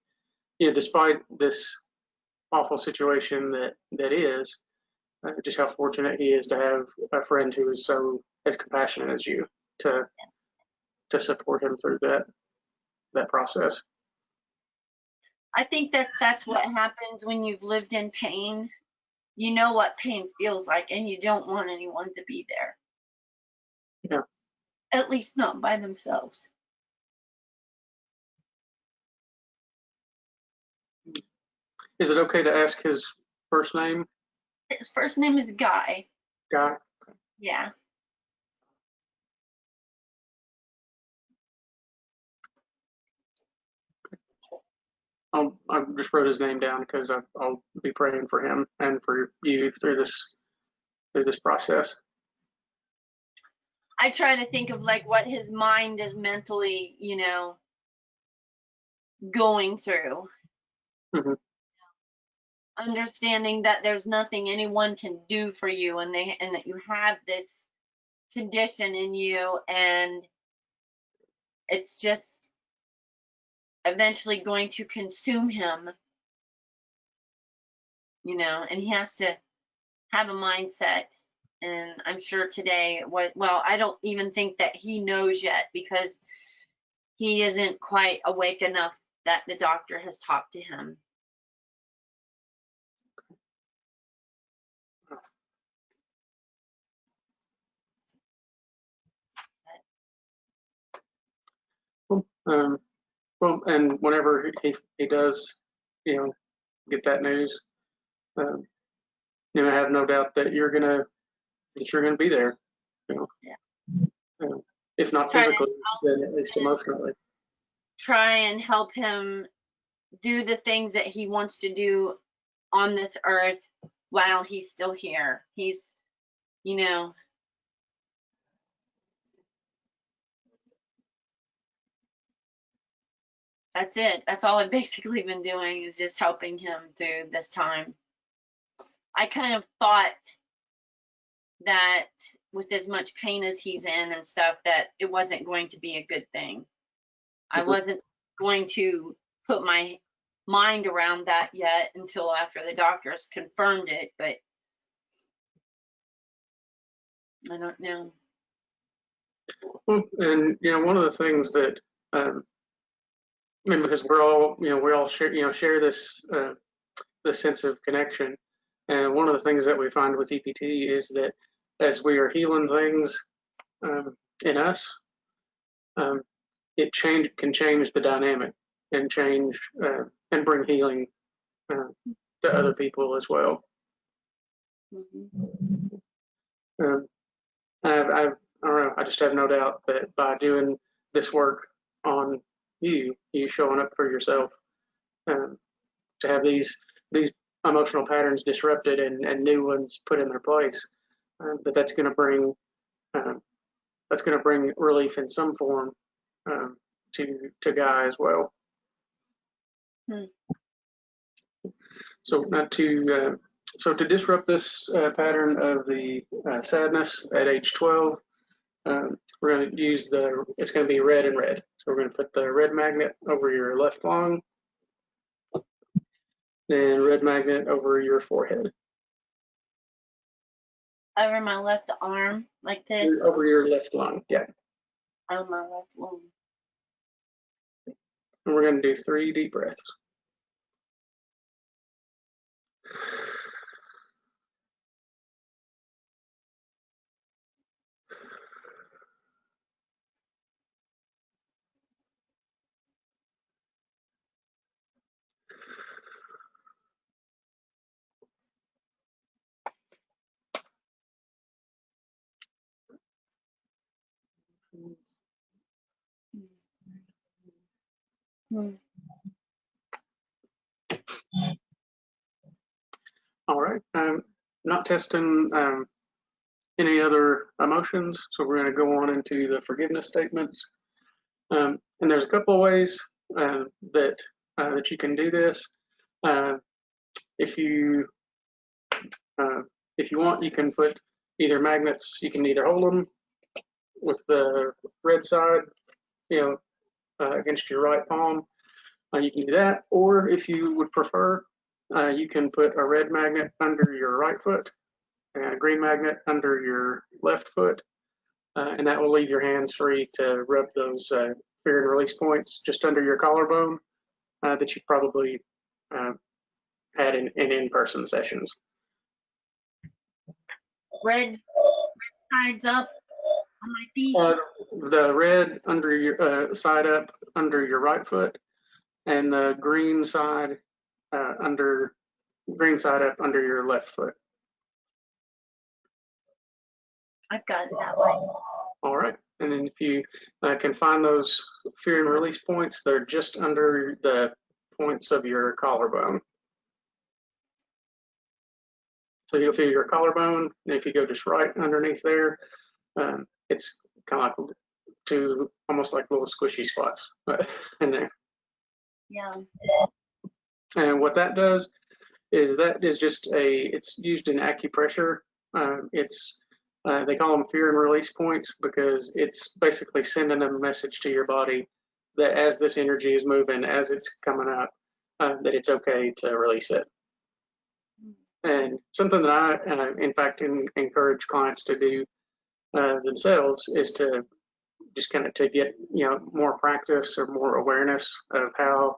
you know, despite this awful situation that is, just how fortunate he is to have a friend who is so as compassionate as you to support him through that process. I think that's what happens when you've lived in pain. You know what pain feels like, and you don't want anyone to be there. Yeah. At least not by themselves. Is it okay to ask his first name? His first name is Guy. Guy? Yeah. I just wrote his name down because I'll be praying for him and for you through this process. I try to think of like what his mind is mentally, you know, going through. Mm-hmm. Understanding that there's nothing anyone can do for you, and that you have this condition in you, and it's just eventually going to consume him, you know, and he has to have a mindset. And I'm sure today, well, I don't even think that he knows yet, because he isn't quite awake enough that the doctor has talked to him. Well, and whenever he does, you know, get that news, you know, I have no doubt that you're gonna be there, you know. Yeah. If not physically, then at least emotionally. Try and help him do the things that he wants to do on this earth while he's still here. He's, you know, that's it. That's all I've basically been doing, is just helping him through this time. I kind of thought that with as much pain as he's in and stuff, that it wasn't going to be a good thing. I wasn't going to put my mind around that yet until after the doctors confirmed it, but I don't know. Well, and you know, one of the things that, I mean, because we all share this this sense of connection, and one of the things that we find with EPT is that as we are healing things in us, it can change the dynamic and change and bring healing to other people as well. Mm-hmm. I don't know. I just have no doubt that by doing this work on you showing up for yourself, to have these emotional patterns disrupted and new ones put in their place, that's going to bring relief in some form to Guy as well. So not to so to disrupt this pattern of the sadness at age 12, we're going to use it's going to be red and red. So we're going to put the red magnet over your left lung, then red magnet over your forehead. Over my left arm, like this. Over your left lung, yeah. On my left lung. And we're going to do 3 deep breaths. All right. Not testing any other emotions, so we're going to go on into the forgiveness statements. And there's a couple of ways that you can do this. If you want, you can put either magnets. You can either hold them with the red side, against your right palm. You can do that, or if you would prefer, you can put a red magnet under your right foot and a green magnet under your left foot, and that will leave your hands free to rub those fear and release points just under your collarbone that you probably had in in-person sessions. Red sides up on my feet. The red under your side up under your right foot, and the green side up under your left foot. I've got it that way. All right, and then if you can find those fear and release points, they're just under the points of your collarbone. So you'll feel your collarbone, and if you go just right underneath there, it's kind of like almost like little squishy spots in there. Yeah. And what that does is it's used in acupressure. They call them fear and release points because it's basically sending a message to your body that as this energy is moving, as it's coming up, that it's okay to release it. And something that I, in fact, encourage clients to do themselves is to just kind of to get more practice or more awareness of how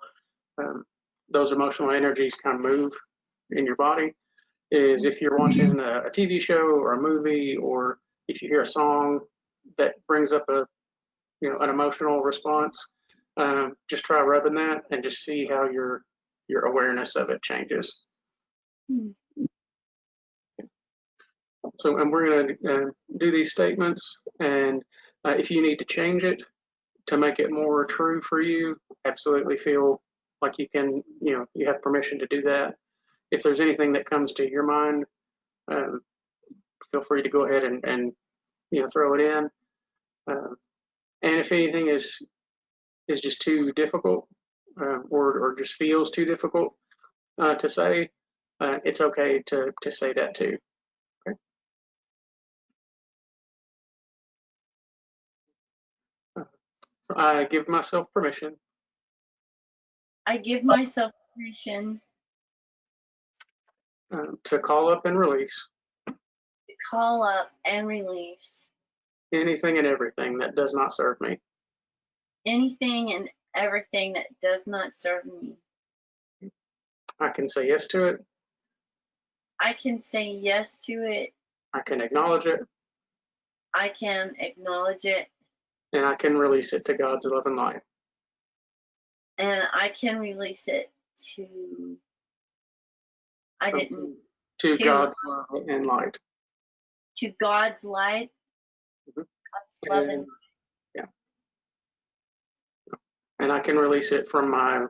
those emotional energies kind of move in your body. Is if you're watching a TV show or a movie, or if you hear a song that brings up an emotional response, just try rubbing that and just see how your awareness of it changes. So, and we're going to do these statements, and if you need to change it to make it more true for you, absolutely feel like you can, you have permission to do that. If there's anything that comes to your mind, feel free to go ahead and throw it in. And if anything is just too difficult, or just feels too difficult to say, it's okay to say that too. Okay. I give myself permission. I give myself permission To call up and release to call up and release anything and everything that does not serve me. anything and everything that does not serve me. I can say yes to it. I can say yes to it. I can acknowledge it. I can acknowledge it. And I can release it to God's love and light. And I can release it to God's love and light. To God's light. Mm-hmm. God's love and yeah. And I can release it from my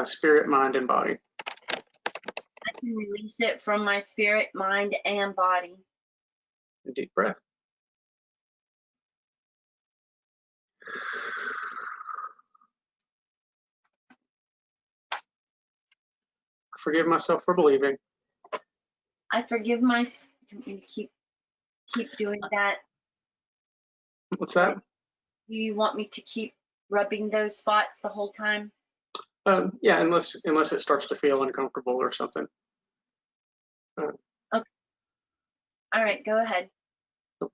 spirit, mind, and body. I can release it from my spirit, mind, and body. A deep breath. forgive myself for believing I forgive myself. Keep doing that. what's that? Do you want me to keep rubbing those spots the whole time? Yeah, unless it starts to feel uncomfortable or something. Okay. All right, go ahead.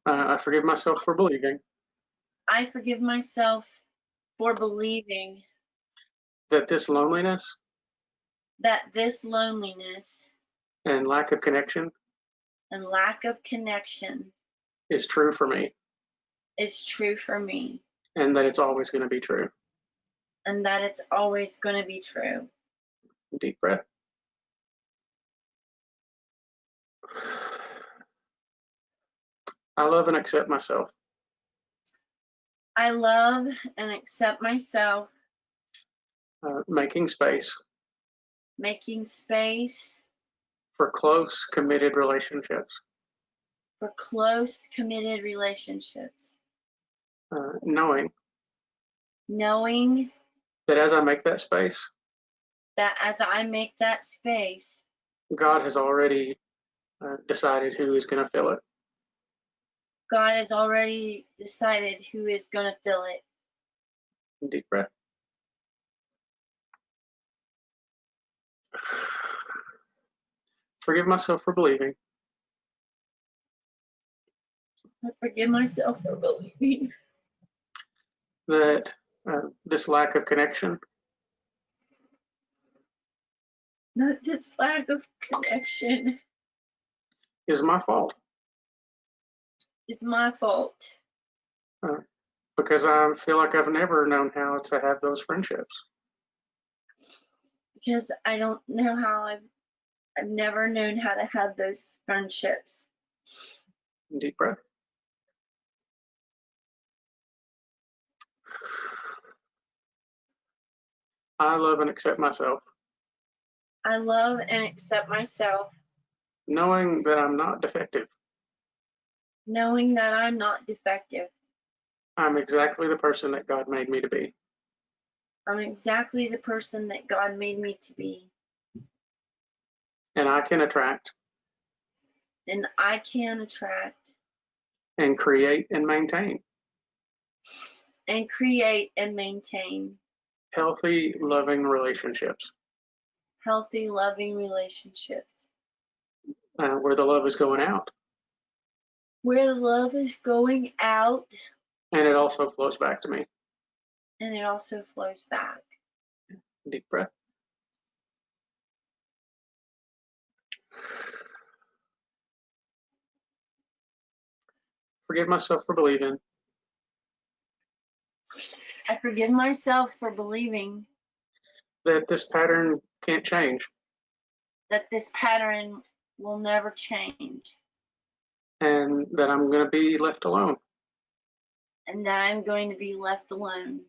I forgive myself for believing I forgive myself for believing that this loneliness that this loneliness and lack of connection and lack of connection is true for me, is true for me, and that it's always going to be true. and that it's always going to be true. Deep breath. I love and accept myself, I love and accept myself, making space making space for close, committed relationships, for close, committed relationships, knowing knowing that as I make that space, that as I make that space, God has already decided who is going to fill it. God has already decided who is going to fill it. Deep breath. Forgive myself for believing I forgive myself for believing that this lack of connection that this lack of connection is my fault, is my fault because I feel like I've never known how to have those friendships. because I don't know how I've never known how to have those friendships. Deep breath. I love and accept myself, I love and accept myself, knowing that I'm not defective. knowing that I'm not defective. I'm exactly the person that God made me to be. I'm exactly the person that God made me to be. And I can attract And I can attract and create and maintain and create and maintain healthy, loving relationships healthy, loving relationships where the love is going out where the love is going out and it also flows back to me. and it also flows back. Deep breath. Forgive myself for believing I forgive myself for believing that this pattern can't change that this pattern will never change and that I'm going to be left alone, and that I'm going to be left alone,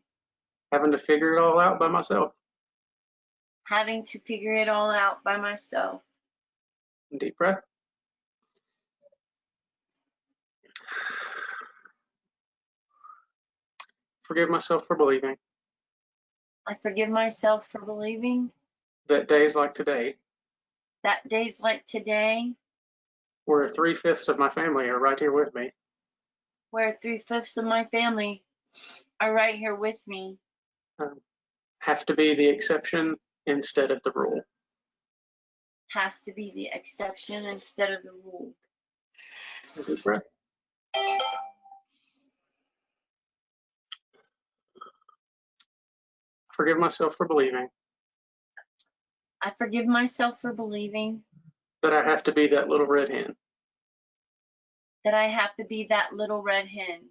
having to figure it all out by myself. having to figure it all out by myself. Deep breath. Forgive myself for believing I forgive myself for believing that days like today, that days like today, where 3/5 of my family are right here with me, where 3/5 of my family are right here with me, have to be the exception instead of the rule. has to be the exception instead of the rule. Deep breath. Forgive myself for believing I forgive myself for believing that I have to be that little red hen, that I have to be that little red hen.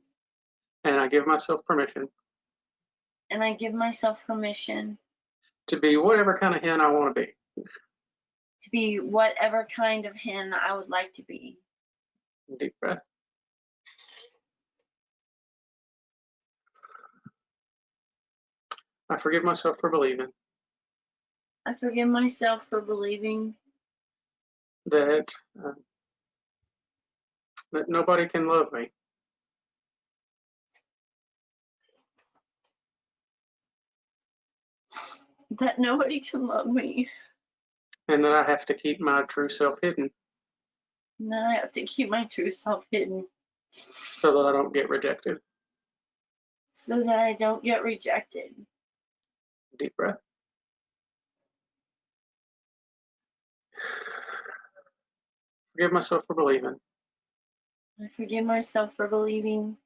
and I give myself permission And I give myself permission to be whatever kind of hen I want to be. to be whatever kind of hen I would like to be. Deep breath. I forgive myself for believing I forgive myself for believing that that nobody can love me, that nobody can love me, and that I have to keep my true self hidden and that I have to keep my true self hidden so that I don't get rejected. so that I don't get rejected. Deep breath. Forgive myself for believing I forgive myself for believing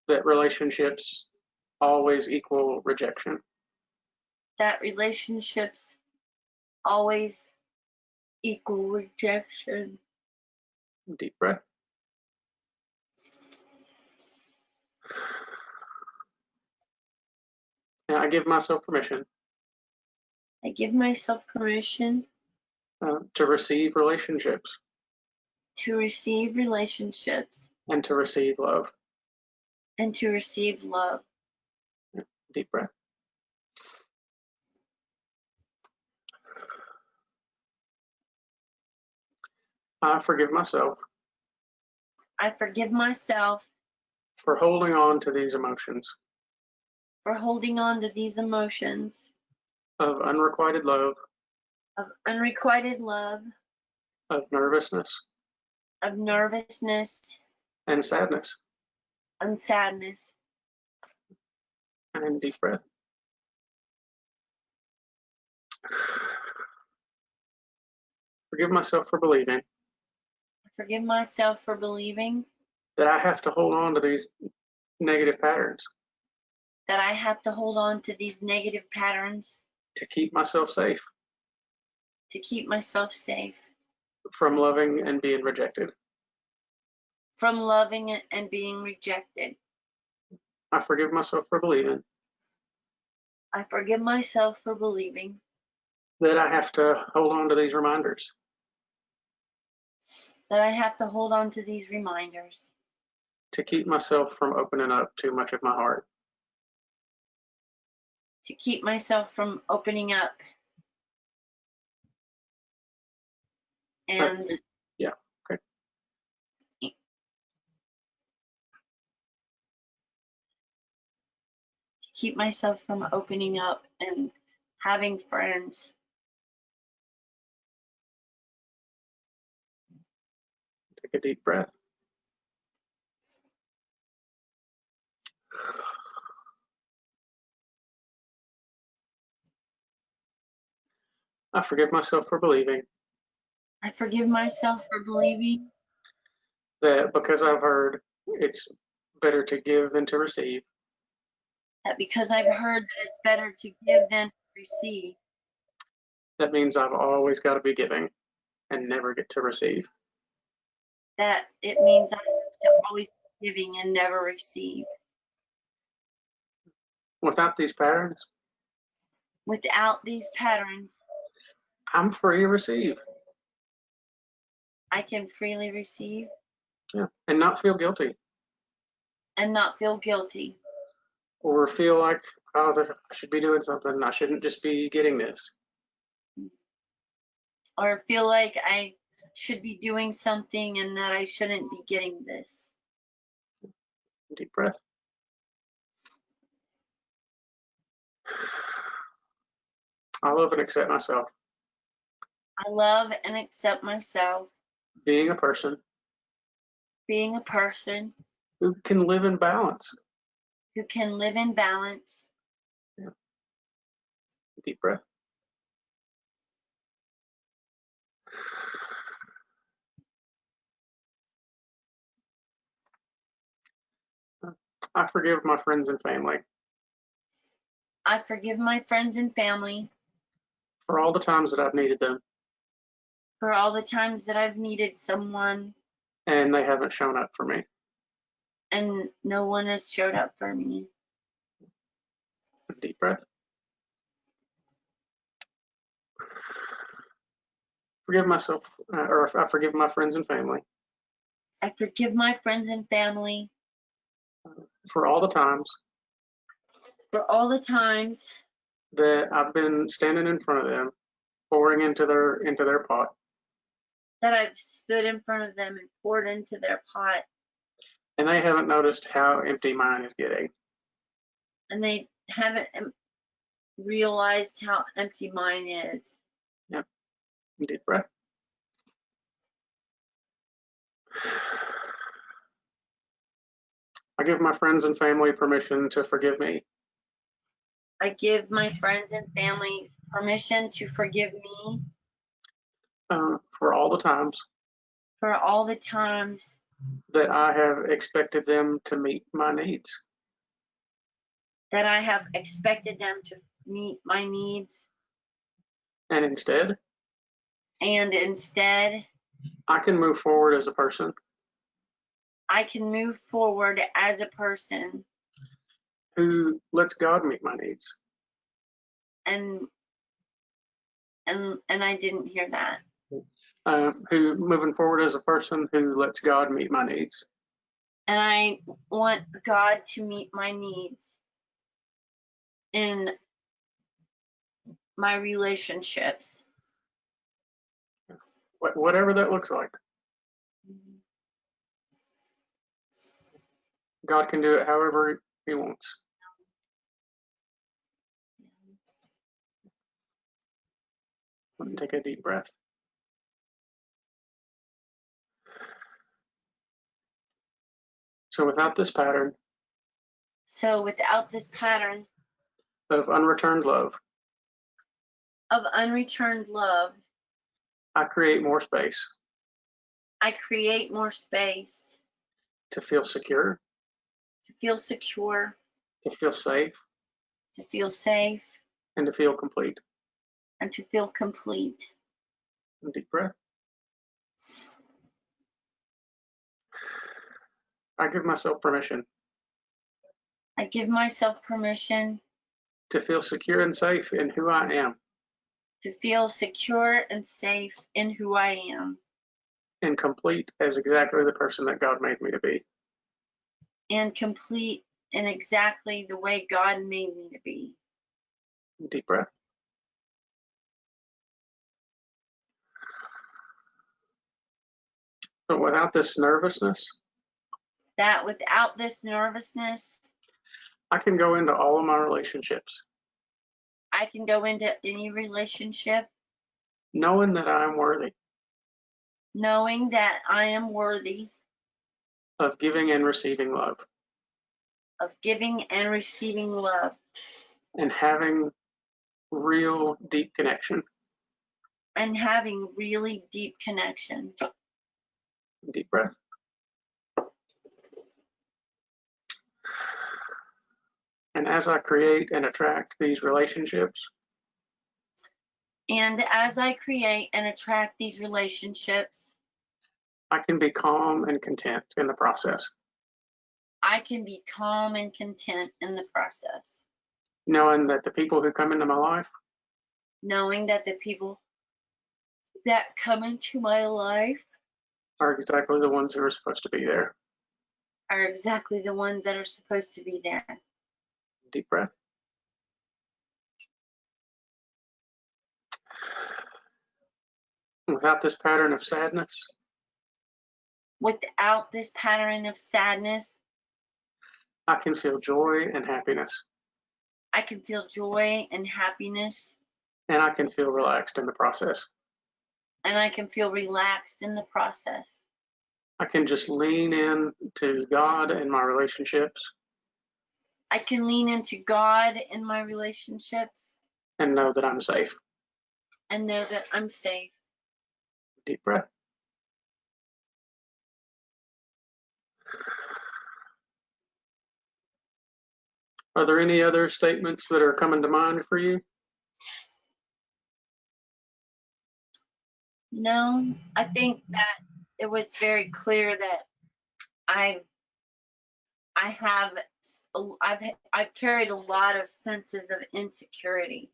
that relationships always equal rejection. that relationships always equal rejection. Deep breath. And I give myself permission I give myself permission to receive relationships to receive relationships and to receive love. and to receive love. Deep breath. I forgive myself I forgive myself for holding on to these emotions for holding on to these emotions of unrequited love, of unrequited love, of nervousness of nervousness, and sadness. and sadness. And deep breath. Forgive myself for believing I forgive myself for believing that I have to hold on to these negative patterns that I have to hold on to these negative patterns to keep myself safe to keep myself safe from loving and being rejected. from loving and being rejected. I forgive myself for believing I forgive myself for believing that I have to hold on to these reminders that I have to hold on to these reminders to keep myself from opening up too much of my heart. to keep myself from opening up and Yeah, okay. keep myself from opening up and having friends. Take a deep breath. I forgive myself for believing I forgive myself for believing that because I've heard it's better to give than to receive, that because I've heard that it's better to give than to receive, that means I've always got to be giving and never get to receive. that it means I have to always be giving and never receive. Without these patterns, Without these patterns, I'm free to receive. I can freely receive Yeah, and not feel guilty and not feel guilty or feel like, oh, that I should be doing something. I shouldn't just be getting this. or feel like I should be doing something and that I shouldn't be getting this. Deep breath. I love and accept myself. I love and accept myself, Being a person being a person who can live in balance. who can live in balance. Yeah. Deep breath. I forgive my friends and family I forgive my friends and family for all the times that I've needed them for all the times that I've needed someone and they haven't shown up for me. and no one has showed up for me. Deep breath. Forgive myself, or I forgive my friends and family I forgive my friends and family for all the times for all the times that I've been standing in front of them, pouring into their pot, that I've stood in front of them and poured into their pot, and they haven't noticed how empty mine is getting. and they haven't realized how empty mine is. Yep. Deep breath. I give my friends and family permission to forgive me I give my friends and family permission to forgive me for all the times for all the times that I have expected them to meet my needs. that I have expected them to meet my needs, And instead, I can move forward as a person I can move forward as a person who lets God meet my needs. and I didn't hear that. Who moving forward as a person who lets God meet my needs. And I want God to meet my needs in my relationships. Whatever that looks like. God can do it however he wants. Take a deep breath. So without this pattern So without this pattern of unreturned love, of unreturned love, I create more space I create more space to feel secure, to feel secure, to feel safe, to feel safe, and to feel complete. and to feel complete. Deep breath. I give myself permission I give myself permission to feel secure and safe in who I am, to feel secure and safe in who I am, and complete as exactly the person that God made me to be. and complete in exactly the way God made me to be. Deep breath. But without this nervousness, That without this nervousness, I can go into all of my relationships I can go into any relationship knowing that I am worthy knowing that I am worthy of giving and receiving love of giving and receiving love and having real deep connection. and having really deep connection. Deep breath. And as I create and attract these relationships, And as I create and attract these relationships, I can be calm and content in the process, I can be calm and content in the process, knowing that the people who come into my life knowing that the people that come into my life are exactly the ones who are supposed to be there. are exactly the ones that are supposed to be there. Deep breath. Without this pattern of sadness, Without this pattern of sadness, I can feel joy and happiness, I can feel joy and happiness, and I can feel relaxed in the process. and I can feel relaxed in the process. I can just lean in to God and my relationships I can lean into God in my relationships and know that I'm safe. and know that I'm safe. Deep breath. Are there any other statements that are coming to mind for you? No, I think that it was very clear that I've I've carried a lot of senses of insecurity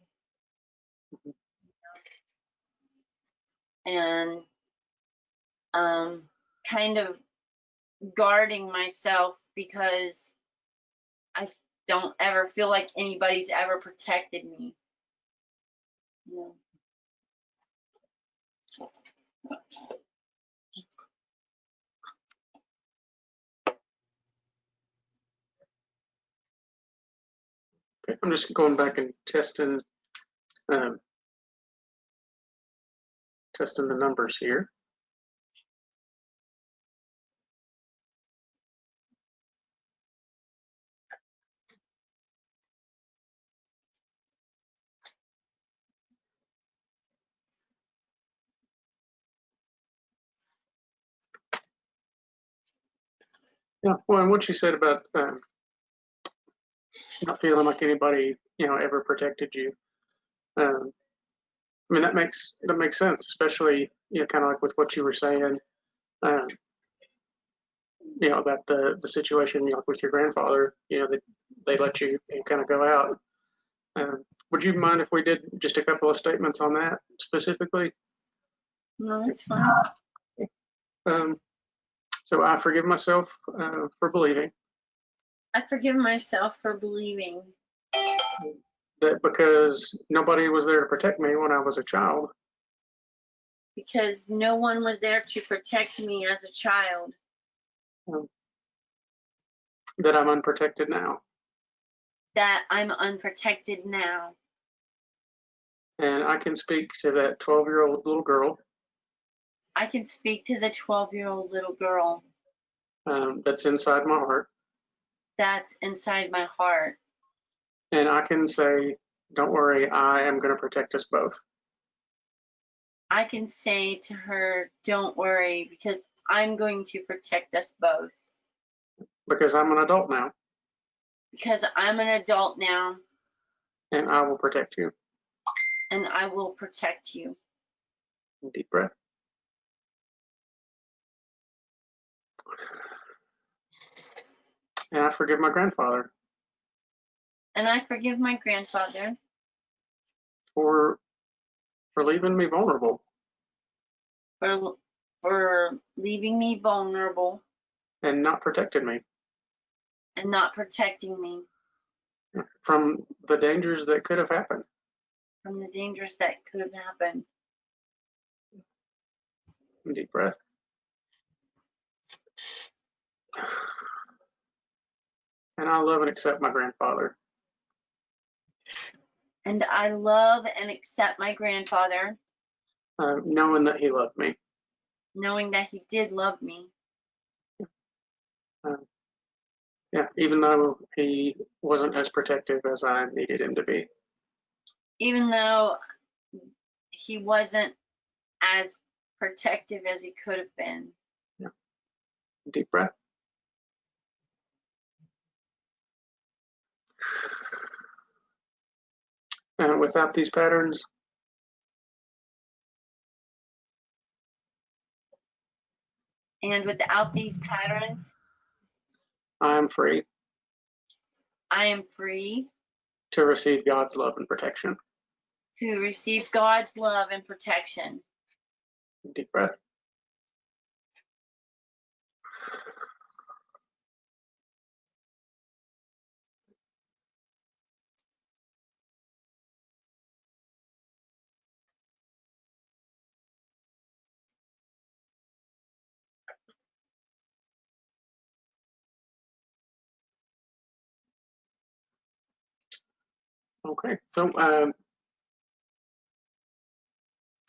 and kind of guarding myself because I don't ever feel like anybody's ever protected me. You know? Okay, I'm just going back and testing testing the numbers here. Yeah, well, and what you said about not feeling like anybody, ever protected you. I mean, that makes sense, especially, kind of like with what you were saying, um, about the situation, with your grandfather, that they let you, kind of go out. Would you mind if we did just a couple of statements on that specifically? No, that's fine. Um, so I forgive myself for believing I forgive myself for believing that because nobody was there to protect me when I was a child, because no one was there to protect me as a child, that I'm unprotected now. that I'm unprotected now. And I can speak to that 12-year-old little girl I can speak to the 12-year-old little girl that's inside my heart. that's inside my heart. And I can say, don't worry, I am going to protect us both. I can say to her, don't worry, because I'm going to protect us both. Because I'm an adult now. Because I'm an adult now, And I will protect you. and I will protect you. Deep breath. And I forgive my grandfather And I forgive my grandfather for leaving me vulnerable for leaving me vulnerable and not protecting me and not protecting me from the dangers that could have happened. from the dangers that could have happened. Deep breath. And I love and accept my grandfather, And I love and accept my grandfather, knowing that he loved me. knowing that he did love me. Yeah, even though he wasn't as protective as I needed him to be. Even though he wasn't as protective as he could have been. Yeah. Deep breath. And without these patterns, And without these patterns, I am free I am free to receive God's love and protection. to receive God's love and protection. Deep breath. Okay, so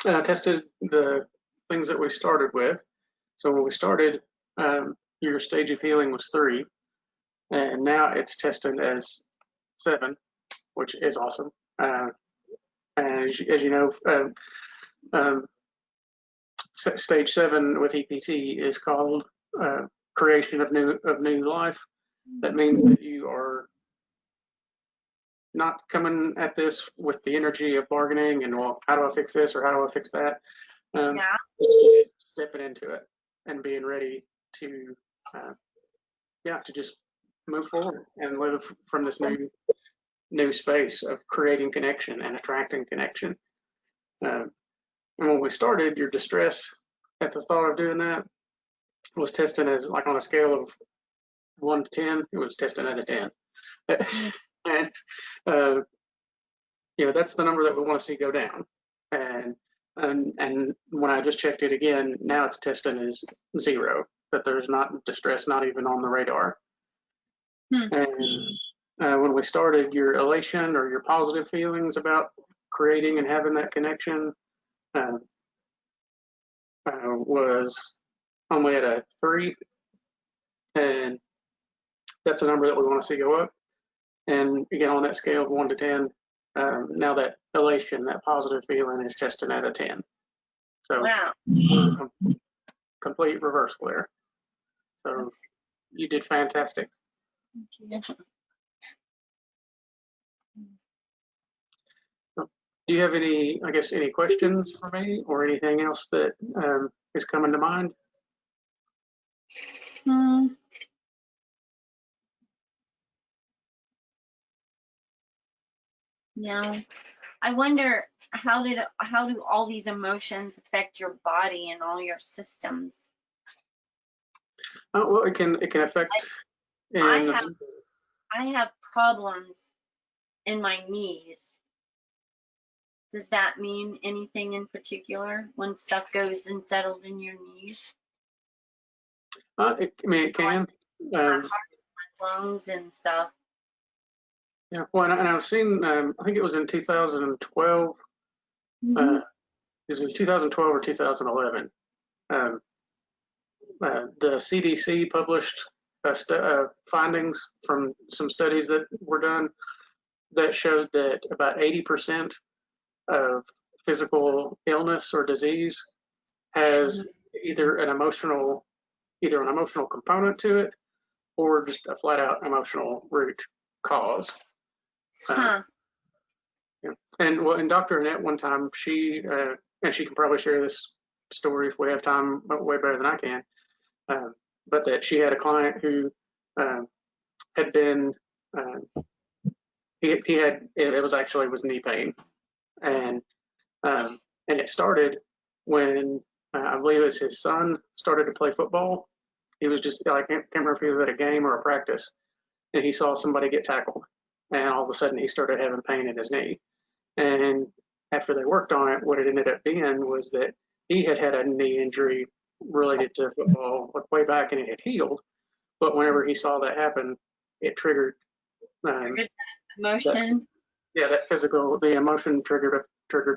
I tested the things that we started with. So when we started, your stage of healing was 3, and now it's tested as 7, which is awesome. As you know, stage 7 with EPT is called creation of new life. That means that you are not coming at this with the energy of bargaining and, well, how do I fix this or how do I fix that? Yeah. Just stepping into it and being ready to, to just move forward and live from this new space of creating connection and attracting connection. And when we started, your distress at the thought of doing that was testing as, like, on a scale of 1 to 10, it was testing at a 10. And that's the number that we want to see go down. And when I just checked it again, now it's testing as 0, that there's not distress, not even on the radar. And when we started, your elation or your positive feelings about creating and having that connection, was only at a 3, and that's a number that we want to see go up. And again, on that scale of 1 to 10, now that elation, that positive feeling, is testing at a 10. So Wow. it was a complete reversal there. So you did fantastic. Thank you. Do you have any, I guess, any questions for me or anything else that is coming to mind? Hmm. No. I wonder how do all these emotions affect your body and all your systems? Well, it can affect. I have problems in my knees. Does that mean anything in particular when stuff goes and settles in your knees? I mean, it can. My heart, my lungs and stuff. Yeah. Well, and I've seen. I think it was in 2012. Mhm. This was 2012 or 2011. The CDC published findings from some studies that were done that showed that about 80% of physical illness or disease has either an emotional component to it or just a flat out emotional root cause. Huh. Yeah. And well, and Dr. Annette one time, and she can probably share this story if we have time, way better than I can. But that she had a client who had been he had it was knee pain, and it started when I believe it was his son started to play football. He was just, I can't remember if he was at a game or a practice, and he saw somebody get tackled, and all of a sudden he started having pain in his knee. And after they worked on it, what it ended up being was that he had had a knee injury related to football way back, and it had healed. But whenever he saw that happen, it triggered Emotion. the emotion triggered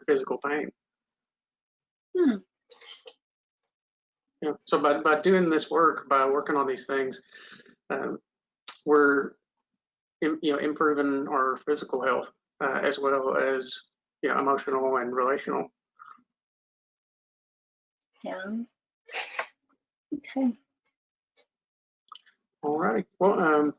physical pain. Hmm. Yeah. So by doing this work, by working on these things, we're improving our physical health as well as emotional and relational. Yeah. Okay. All right. Well,